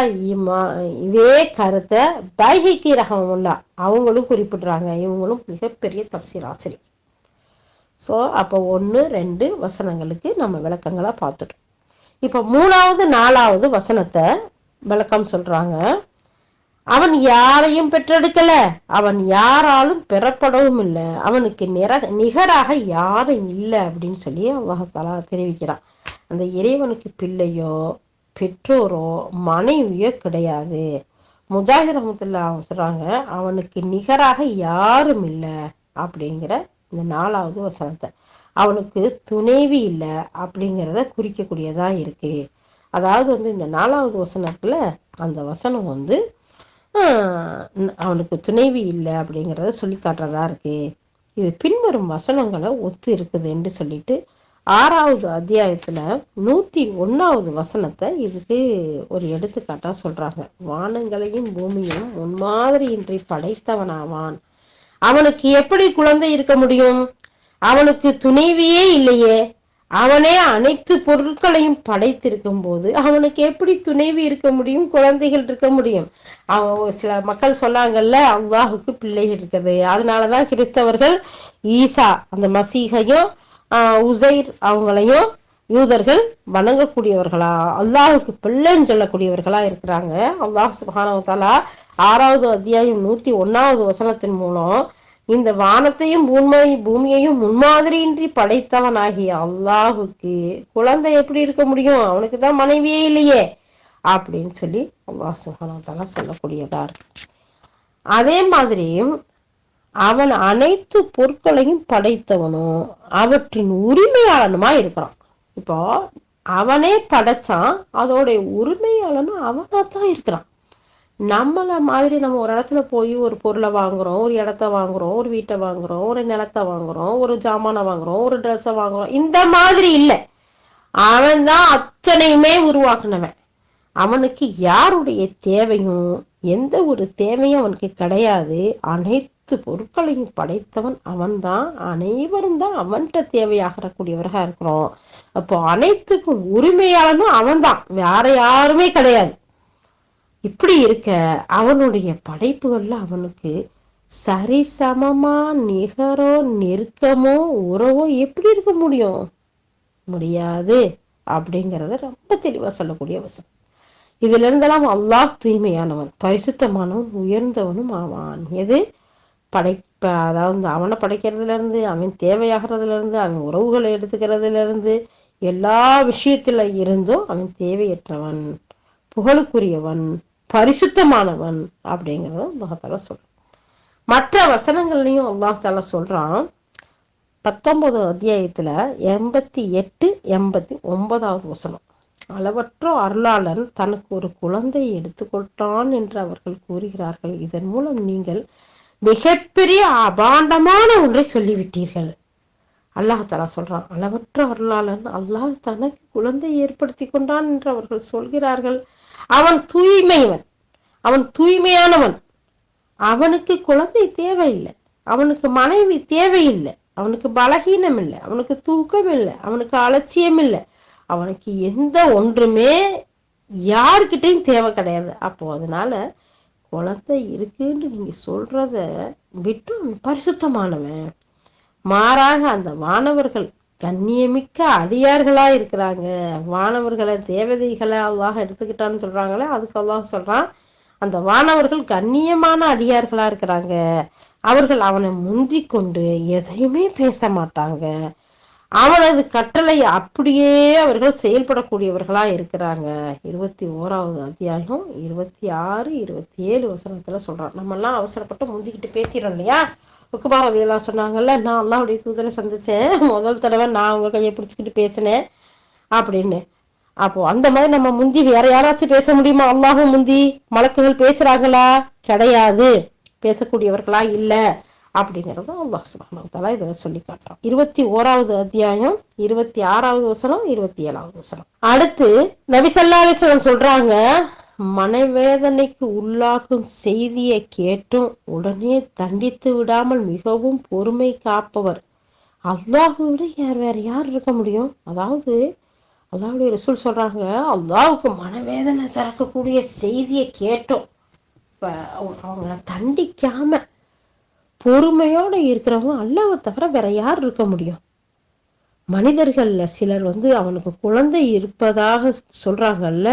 A: இதே கருத்தை பைஹிகி ரஹ்மத்துல்லாஹ் அவங்களும் குறிப்பிடுறாங்க. இவங்களும் மிகப்பெரிய தஃசீர் ஆசிரியர். ஸோ அப்போ 1, 2 வசனங்களுக்கு நம்ம விளக்கங்களா பார்த்துட்டோம். இப்ப 3வது 4வது வசனத்தை விளக்கம் சொல்றாங்க. அவன் யாரையும் பெற்றெடுக்கல, அவன் யாராலும் பெறப்படவும் இல்லை, அவனுக்கு நிகராக யாரும் இல்லை அப்படின்னு சொல்லி அல்லாஹ் தஆலா தெரிவிக்கிறான். அந்த இறைவனுக்கு பிள்ளையோ பெற்றோரோ மனைவியோ கிடையாது. முஜாஹித் ரஹ்மத்துல்லாஹி சொல்றாங்க, அவனுக்கு நிகராக யாரும் இல்லை அப்படிங்கிற இந்த 4வது வசனத்தை, அவனுக்கு துணைவி இல்லை அப்படிங்கிறத குறிக்கக்கூடியதா இருக்கு. அதாவது இந்த 4வது வசனத்துல அந்த வசனம் அவனுக்கு துணைவி இல்லை அப்படிங்கிறத சொல்லி காட்டுறதா இருக்கு. இது பின்வரும் வசனங்களை ஒத்து இருக்குது என்று சொல்லிட்டு 6வது அத்தியாயத்துல 101வது வசனத்தை இதுக்கு ஒரு எடுத்துக்காட்டா சொல்றாங்க. வானங்களையும் பூமியும் முன்மாதிரியின்றி படைத்தவனாவான், அவனுக்கு எப்படி குழந்தை இருக்க முடியும்? அவனுக்கு துணைவியே இல்லையே, அவனே அனைத்து பொருட்களையும் படைத்திருக்கும் போது அவனுக்கு எப்படி துணைவி இருக்க முடியும், குழந்தைகள் இருக்க முடியும்? சில மக்கள் சொன்னாங்கல்ல, அல்லாஹுக்கு பிள்ளைகள் இருக்குது, அதனாலதான் கிறிஸ்தவர்கள் ஈசா அந்த மசீகையும் உசைர் அவங்களையும் யூதர்கள் வணங்கக்கூடியவர்களா, அல்லாஹுக்கு பிள்ளைன்னு சொல்லக்கூடியவர்களா இருக்கிறாங்க. அல்லாஹ் சுப்ஹானஹு வ தஆலா 6வது அத்தியாயம் 101வது வசனத்தின் மூலம் இந்த வானத்தையும் பூமியையும் முன்மாதிரியின்றி படைத்தவனாகிய அல்லாஹுக்கு குழந்தை எப்படி இருக்க முடியும், அவனுக்கு தான் மனைவியே இல்லையே அப்படின்னு சொல்லி அல்லாஹ் சுப்ஹானஹு வ தஆலா சொல்லக்கூடியதா இருக்கு. அதே மாதிரி அவன் அனைத்து பொருட்களையும் படைத்தவனும் அவற்றின் உரிமையாளனுமா இருக்கிறான். இப்போ அவனே படைச்சான், அதோட உரிமையாளனும் அவனாத்தான் இருக்கிறான். நம்மள மாதிரி நம்ம ஒரு இடத்துல போய் ஒரு பொருளை வாங்குறோம், ஒரு இடத்த வாங்குறோம், ஒரு வீட்டை வாங்குறோம், ஒரு நிலத்தை வாங்குறோம், ஒரு ஜாமானை வாங்குறோம், ஒரு ட்ரெஸ்ஸை வாங்குறோம், இந்த மாதிரி இல்லை. அவன் தான் அத்தனையுமே உருவாக்குனவன். அவனுக்கு யாருடைய தேவையும் எந்த ஒரு தேவையும் அவனுக்கு கிடையாது. அனைத்து பொருட்களையும் படைத்தவன் அவன்தான், அனைவரும் தான் அவன்கிட்ட தேவையாகக்கூடியவராக இருக்கிறோம். அப்போ அனைத்துக்கும் உரிமையாளனும் அவன்தான், வேற யாருமே கிடையாது. இப்படி இருக்க அவனுடைய படைப்புகள்ல அவனுக்கு சரிசமமா நிகரோ நெருக்கமோ உறவோ எப்படி இருக்க முடியும்? முடியாது அப்படிங்கறத ரொம்ப தெளிவா சொல்லக்கூடிய வசனம். இதுல இருந்தெல்லாம் அல்லாஹ் தூய்மையானவன், பரிசுத்தமானவன், உயர்ந்தவனும் ஆவான். எது அதாவது அவனை படைக்கிறதுல இருந்து, அவன் தேவையாகிறதுல இருந்து, அவன் உறவுகளை எடுத்துக்கிறதுல இருந்து, எல்லா விஷயத்துல இருந்தும் அவன் தேவையற்றவன், புகழுக்குரியவன், பரிசுத்தமானவன் அப்படிங்கறத அல்லாஹ் தஆலா சொல்றான். மற்ற வசனங்கள்லயும் அல்லாஹ் தஆலா சொல்றான். 19வது அத்தியாயத்துல 88, 89வது வசனம், அளவற்ற அருளாளன் தனக்கு ஒரு குழந்தை எடுத்துக்கொண்டான் என்று அவர்கள் கூறுகிறார்கள், இதன் மூலம் நீங்கள் மிகப்பெரிய அபாண்டமான ஒன்றை சொல்லிவிட்டீர்கள். அல்லாஹ் தஆலா சொல்றான், அளவற்ற அருளாளன் அல்லாஹ் தனக்கு குழந்தை ஏற்படுத்தி கொண்டான் என்று அவர்கள் சொல்கிறார்கள். அவன் தூய்மைவன், அவன் தூய்மையானவன், அவனுக்கு குழந்தை தேவையில்லை, அவனுக்கு மனைவி தேவையில்லை, அவனுக்கு பலகீனம் இல்லை, அவனுக்கு தூக்கம் இல்லை, அவனுக்கு அலட்சியம் இல்லை, அவனுக்கு எந்த ஒன்றுமே யாருக்கிட்டையும் தேவை கிடையாது. அப்போ அதனால குழந்தை இருக்குன்னு நீங்க சொல்றத விட்டு அவன் பரிசுத்தமானவன். மாறாக அந்த வானவர்கள் கண்ணியமிக்க அடியார்களா இருக்கிறாங்க. வானவர்களை தேவதைகளை அல்லாஹ் எடுத்துக்கிட்டான்னு சொல்றாங்களே, அதுக்கு அல்லாஹ் சொல்றான், அந்த வானவர்கள் கண்ணியமான அடியார்களா இருக்கிறாங்க. அவர்கள் அவனை முந்தி கொண்டு எதையுமே பேச மாட்டாங்க. அவனது கட்டளை அப்படியே அவர்கள் செயல்படக்கூடியவர்களா இருக்கிறாங்க. 21வது அத்தியாயம் 26, 27 வசனத்துல சொல்றான். நம்ம எல்லாம் அவசரப்பட்டு முந்திக்கிட்டு பேசிடுறோம் இல்லையா? உக்குமார் அதெல்லாம் சொன்னாங்கல்ல, நான் அல்லாஹ்வுடைய தூதரை சந்திச்சேன், முதல் தடவை நான் அவங்க கையை பிடிச்சிக்கிட்டு பேசினேன் அப்படின்னு. அப்போ அந்த மாதிரி நம்ம முந்தி வேற யாராச்சும் பேச முடியுமா? அல்லாஹும் முந்தி மலக்குகள் பேசுறாங்களா? கிடையாது, பேசக்கூடியவர்களா இல்ல அப்படிங்கறத அல்லாஹ் சுப்ஹானஹு வ தஆலா இதுல சொல்லி காட்டுறான். 21வது அத்தியாயம் 26வது வசனம், 27வது வசனம். அடுத்து நபி ஸல்லல்லாஹு அலைஹி வஸல்லம் சொல்றாங்க, மனவேதனைக்கு உள்ளாக்கும் செய்தியை கேட்டும் உடனே தண்டித்து விடாமல் மிகவும் பொறுமை காப்பவர் அல்லாஹ்வை விட வேற யார் இருக்க முடியும்? அதாவது அல்லாஹ்வுடைய ரசூல் சொல்றாங்க, அல்லாஹ்வுக்கு மனவேதனை தரக்கூடிய செய்தியை கேட்டோம் அவங்கள தண்டிக்காம பொறுமையோட இருக்கிறவங்க அல்லாஹ்வை தவிர வேற யார் இருக்க முடியும்? மனிதர்கள்ல சிலர் அவனுக்கு குழந்தை இருப்பதாக சொல்றாங்கல்ல,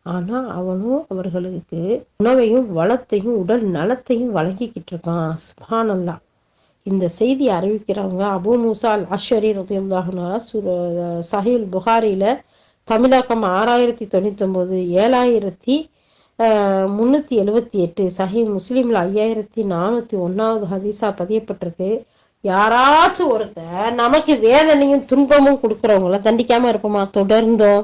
A: ஆனா அவனும் அவர்களுக்கு உணவையும் வளத்தையும் உடல் நலத்தையும் வழங்கிக்கிட்டு இருக்கான். சுப்ஹானல்லாஹ். இந்த செய்தி அறிவிக்கிறவங்க அபூ மூசா அல் அஷ்அரி ரலியல்லாஹு அன்ஹு சஹீஹ் புகாரில தமிழாக்கம் 6099, 7378, சஹீஹ் முஸ்லிம்ல 5401வது ஹதீஸா பதியப்பட்டிருக்கு. யாராச்சும் ஒருத்தர் நமக்கு வேதனையும் துன்பமும் கொடுக்கறவங்கள தண்டிக்காம இருப்போமா? தொடர்ந்தோம்.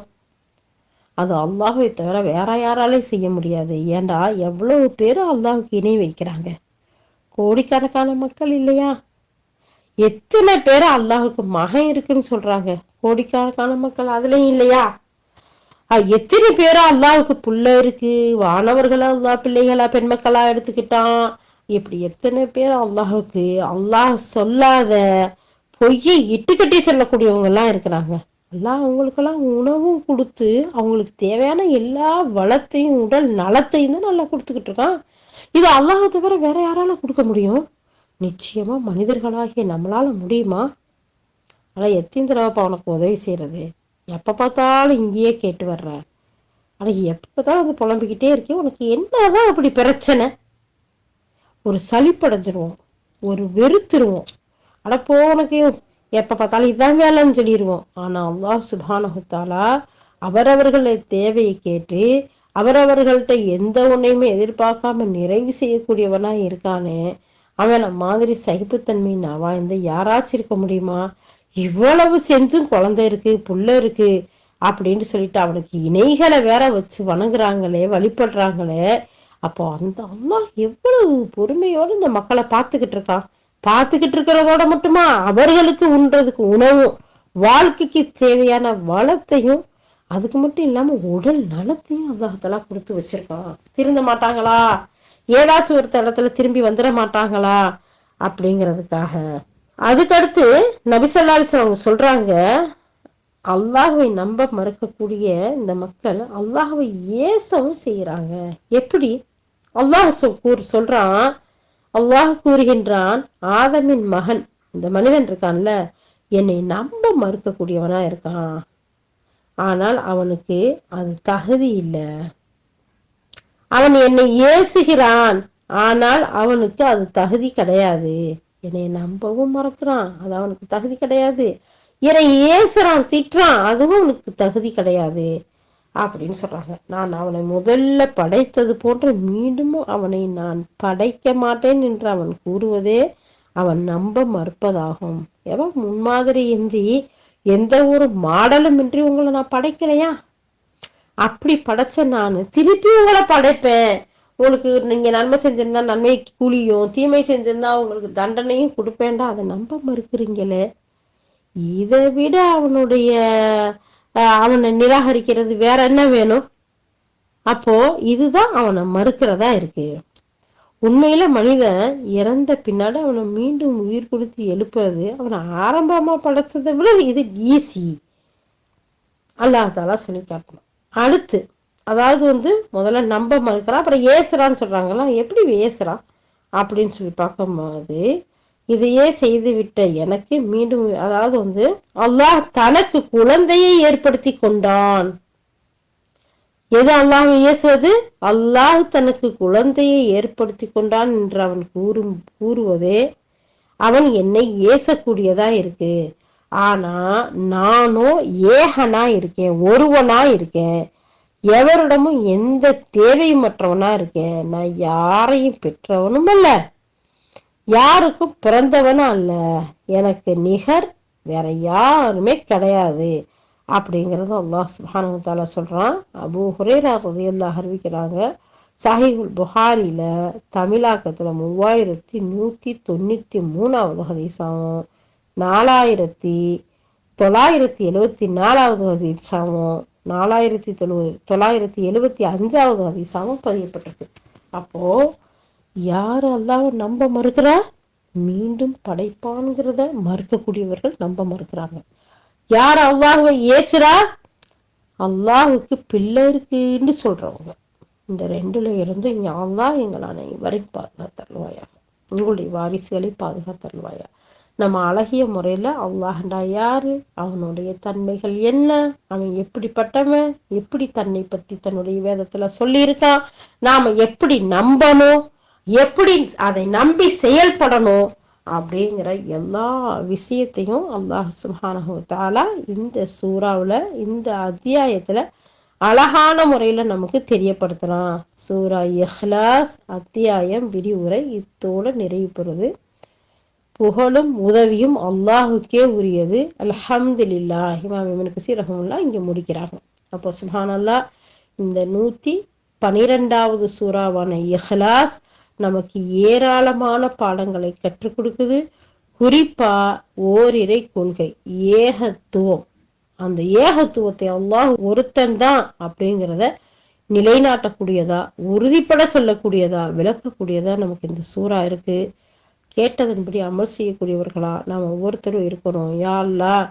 A: அது அல்லாஹ்வை தவிர வேற யாராலையும் செய்ய முடியாது. ஏண்டா எவ்வளவு பேரு அல்லாஹ்வுக்கு இணை வைக்கிறாங்க. கோடிக்கணக்கான மக்கள் இல்லையா? எத்தனை பேரு அல்லாஹ்வுக்கு மகன் இருக்குன்னு சொல்றாங்க. கோடிக்கணக்கான மக்கள் அதுலயும் இல்லையா? எத்தனை பேரு அல்லாஹ்வுக்கு புள்ள இருக்கு, வானவர்களா அல்லாஹ் பிள்ளைகளா பெண் மக்களா எடுத்துக்கிட்டான். இப்படி எத்தனை பேர் அல்லாஹ்வுக்கு அல்லாஹ் சொல்லாத பொய்யை இட்டுக்கட்டி சொல்லக்கூடியவங்க எல்லாம் இருக்கிறாங்க. அல்லாஹ் அவங்களுக்கெல்லாம் உணவும் கொடுத்து அவங்களுக்கு தேவையான எல்லா வளத்தையும் உடல் நலத்தையும் தான் நல்லா கொடுத்துக்கிட்டு இருக்கான். இது அல்லாஹ் தவிர வேற யாரால கொடுக்க முடியும்? நிச்சயமா மனிதர்களாகிய நம்மளால முடியுமா? ஆனா எத்தனை தடவைப்பா உனக்கு உதவி செய்யறது? எப்ப பார்த்தாலும் இங்கேயே கேட்டு வர்ற, ஆனா எப்ப பார்த்தாலும் புலம்பிக்கிட்டே இருக்கே, உனக்கு என்னதான் அப்படி பிரச்சனை? ஒரு சலிப்படைஞ்சிருவோம், ஒரு வெறுத்துருவோம். அட போ உனக்கு எப்ப பார்த்தாலும் இதான் வேலைன்னு சொல்லிடுவோம். ஆனா அல்லாஹ் சுப்ஹானஹு வ தஆலா அவரவர்களை தேவையை கேட்டு அவரவர்கள்ட்ட எந்த ஒன்றையுமே எதிர்பார்க்காம நிறைவு செய்யக்கூடியவனா இருக்கானே, அவனை மாதிரி சகிப்புத்தன்மை வாய்ந்த யாராச்சும் இருக்க முடியுமா? இவ்வளவு செஞ்சும் குழந்தை இருக்கு, புள்ள இருக்கு அப்படின்னு சொல்லிட்டு அவனுக்கு இணைகளை வேற வச்சு வணங்குறாங்களே, வழிபடுறாங்களே. அப்போ அந்த அல்லாஹ் எவ்வளவு பொறுமையோடு இந்த மக்களை பார்த்துக்கிட்டு இருக்கான். பார்த்துக்கிட்டு இருக்கிறதோட மட்டுமா, அவர்களுக்கு உண்றதுக்கு உணவும் வாழ்க்கைக்கு தேவையான வளத்தையும் அதுக்கு மட்டும் இல்லாம உடல் நலத்தையும் அல்லாஹ்தாலா கொடுத்து வச்சிருக்கான். திருந்த மாட்டாங்களா? ஏதாச்சும் ஒரு இடத்துல திரும்பி வந்துட மாட்டாங்களா அப்படிங்கிறதுக்காக. அதுக்கடுத்து நபி ஸல்லல்லாஹு அலைஹி வஸல்லம் சொல்றாங்க, அல்லாஹ்வை நம்ப மறுக்கக்கூடிய இந்த மக்கள் அல்லாஹ்வை ஏசவும் செய்யறாங்க. எப்படி? அல்லாஹ் சொல்றான், அல்லாஹ் கூறுகின்றான், ஆதமின் மகன் இந்த மனிதன் இருக்கான்ல, என்னை நம்ப மறுக்கக்கூடியவனா இருக்கான். ஆனால் அவனுக்கு அது தகுதி இல்லை. அவன் என்னை ஏசுகிறான், ஆனால் அவனுக்கு அது தகுதி கிடையாது. என்னை நம்பவும் மறக்கிறான், அது அவனுக்கு தகுதி கிடையாது. என்னை ஏசுறான், திட்டுறான், அதுவும் அவனுக்கு தகுதி கிடையாது அப்படின்னு சொல்றாங்க. நான் அவனை முதல்ல படைத்தது போன்று மீண்டும் அவனை நான் படைக்க மாட்டேன் என்று அவன் கூறுவதே அவன் நம்ப மறுப்பதாகும். எவன் முன்மாதிரி இன்றி எந்த ஒரு மாடலும் இன்றி உங்களை நான் படைக்கலையா? அப்படி படைச்ச நான் திருப்பி உங்களை படைப்பேன். உங்களுக்கு நீங்க நன்மை செஞ்சிருந்தா நன்மை கூலியும், தீமை செஞ்சிருந்தா உங்களுக்கு தண்டனையும் கொடுப்பேன்டா. அதை நம்ப மறுக்கிறீங்களே, இதை விட அவனை நிராகரிக்கிறது வேற என்ன வேணும்? அப்போ இதுதான் அவனை மறுக்கிறதா இருக்கு. உண்மையில மனிதன் இறந்த பின்னாடி அவனை மீண்டும் உயிர் கொடுத்து எழுப்புறது அவனை ஆரம்பமா படைச்சதை விட இது ஈஸி. அல்லாஹ் தஆலா சொல்லி காட்டணும். அடுத்து அதாவது முதல்ல நம்ப மறுக்கிறான், அப்புறம் ஏசுறான்னு சொல்றாங்களா? எப்படி ஏசுறான் அப்படின்னு சொல்லி பார்க்கும்போது, இதையே செய்து விட்ட எனக்கு மீண்டும் அதாவது அல்லாஹ் தனக்கு குழந்தையை ஏற்படுத்தி கொண்டான். எது அல்லாஹ் ஏசுவது? அல்லாஹ் தனக்கு குழந்தையை ஏற்படுத்தி கொண்டான் என்று அவன் கூறுவதே அவன் என்னை ஏசக்கூடியதா இருக்கு. ஆனா நானும் ஏகனா இருக்கேன், ஒருவனா இருக்கேன், எவரிடமும் எந்த தேவையமற்றவனா இருக்கேன். நான் யாரையும் பெற்றவனும் அல்ல, யாருக்கும் பிறந்தவனும் அல்ல, எனக்கு நிகர் வேற யாருமே கிடையாது அப்படிங்கிறது அல்லாஹ் சுப்ஹானஹு வ தஆலா சொல்றான். அபூ ஹுரைரா ரலியல்லாஹு அறிவிக்கிறாங்க, சஹீஹுல் புகாரில தமிழாக்கத்துல 3193வது ஹதீஸாவும் 4974வது ஹதீஸாவும் 4975வது ஹதீஸாவும் பதியப்பட்டிருக்கு. அப்போ யாரு அல்லாஹ்வை நம்ப மறுக்கிறா? மீண்டும் படைப்பான்கிறத மறுக்கக்கூடியவர்கள் நம்ப மறுக்கிறாங்க. யார் அல்லாஹ்வை ஏசுறா? அல்லாஹ்வுக்கு பிள்ளை இருக்குன்னு சொல்றவங்க. இந்த ரெண்டுல இருந்து அல்லாஹ் எங்கள் அனைவரையும் பாதுகாத்தருள்வாயா, உங்களுடைய வாரிசுகளை பாதுகாத்தருள்வாயா. நம்ம அழகிய முறையில அல்லாஹ்டா யாரு, அவனுடைய தன்மைகள் என்ன, அவன் எப்படிப்பட்டவன், எப்படி தன்னை பத்தி தன்னுடைய வேதத்துல சொல்லியிருக்கான், நாம எப்படி நம்பணும், எப்படி அதை நம்பி செயல்படணும் அப்படிங்கிற எல்லா விஷயத்தையும் அல்லாஹ் சுப்ஹானஹு வ தஆலா இந்த சூறாவுல, இந்த அத்தியாயத்துல அழகான முறையில நமக்கு தெரியப்படுத்தலாம். சூரா இஹ்லாஸ் அத்தியாயம் விரிவுரை இத்தோடு நிறைவு பெறுது. புகழும் உதவியும் அல்லாஹுக்கே உரியது. அல்ஹம்துலில்லாஹ். இமாம் இப்னு கஸீர் ரஹ்மத்துல்லாஹ் இங்க முடிக்கிறாங்க. அப்போ சுப்ஹானல்லாஹ், இந்த 112வது சூறாவான இஹ்லாஸ் நமக்கு ஏராளமான பாடங்களை கற்றுக் கொடுக்குது. குறிப்பா ஓரிரை கொள்கை, ஏகத்துவம், அந்த ஏகத்துவத்தை அல்லாஹ் ஒருத்தன் தான் அப்படிங்கிறத நிலைநாட்டக்கூடியதா, உறுதிப்பட சொல்லக்கூடியதா, விளக்கக்கூடியதா நமக்கு இந்த சூறா இருக்கு. கேட்டதன்படி அமல் செய்யக்கூடியவர்களா நாம் ஒவ்வொருத்தரும் இருக்கணும். யா அல்லாஹ்,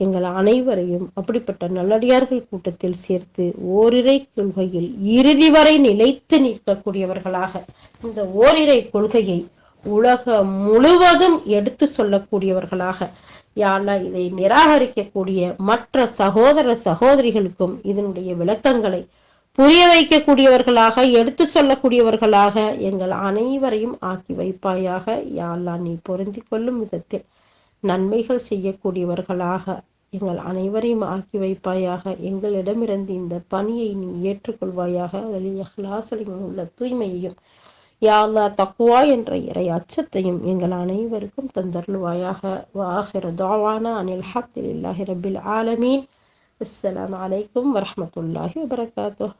A: எங்கள் அனைவரையும் அப்படிப்பட்ட நல்லடியார்கள் கூட்டத்தில் சேர்த்து ஓரிரை கொள்கையில் இறுதி வரை நிலைத்து நிற்கக்கூடியவர்களாக, இந்த ஓரிரை கொள்கையை உலகம் முழுவதும் எடுத்து சொல்லக்கூடியவர்களாக, யா அல்லாஹ், இதை நிராகரிக்கக்கூடிய மற்ற சகோதர சகோதரிகளுக்கும் இதனுடைய விளக்கங்களை புரிய வைக்கக்கூடியவர்களாக, எடுத்து சொல்லக்கூடியவர்களாக எங்கள் அனைவரையும் ஆக்கி வைப்பாயாக. யா அல்லாஹ், நீ பொருந்தி கொள்ளும் விதத்தில் நன்மைகள் செய்யக்கூடியவர்களாக எங்கள் அனைவரையும் ஆக்கி வைப்பாயாக. எங்களிடமிருந்து இந்த பணியை நீ ஏற்றுக்கொள்வாயாக. அதில் இஹ்லாஸிலும் உள்ள தூய்மையையும், யா அல்லாஹ், தக்வா என்ற இறை அச்சத்தையும் எங்கள் அனைவருக்கும் தந்தருள்வாயாக. வஆகிரு தஅவானா அனில் ஹம்துலில்லாஹி ரப்பில் ஆலமீன். அஸ்ஸலாமு அலைக்கும் வரஹ்மத்துல்லாஹி வபரகாத்துஹு.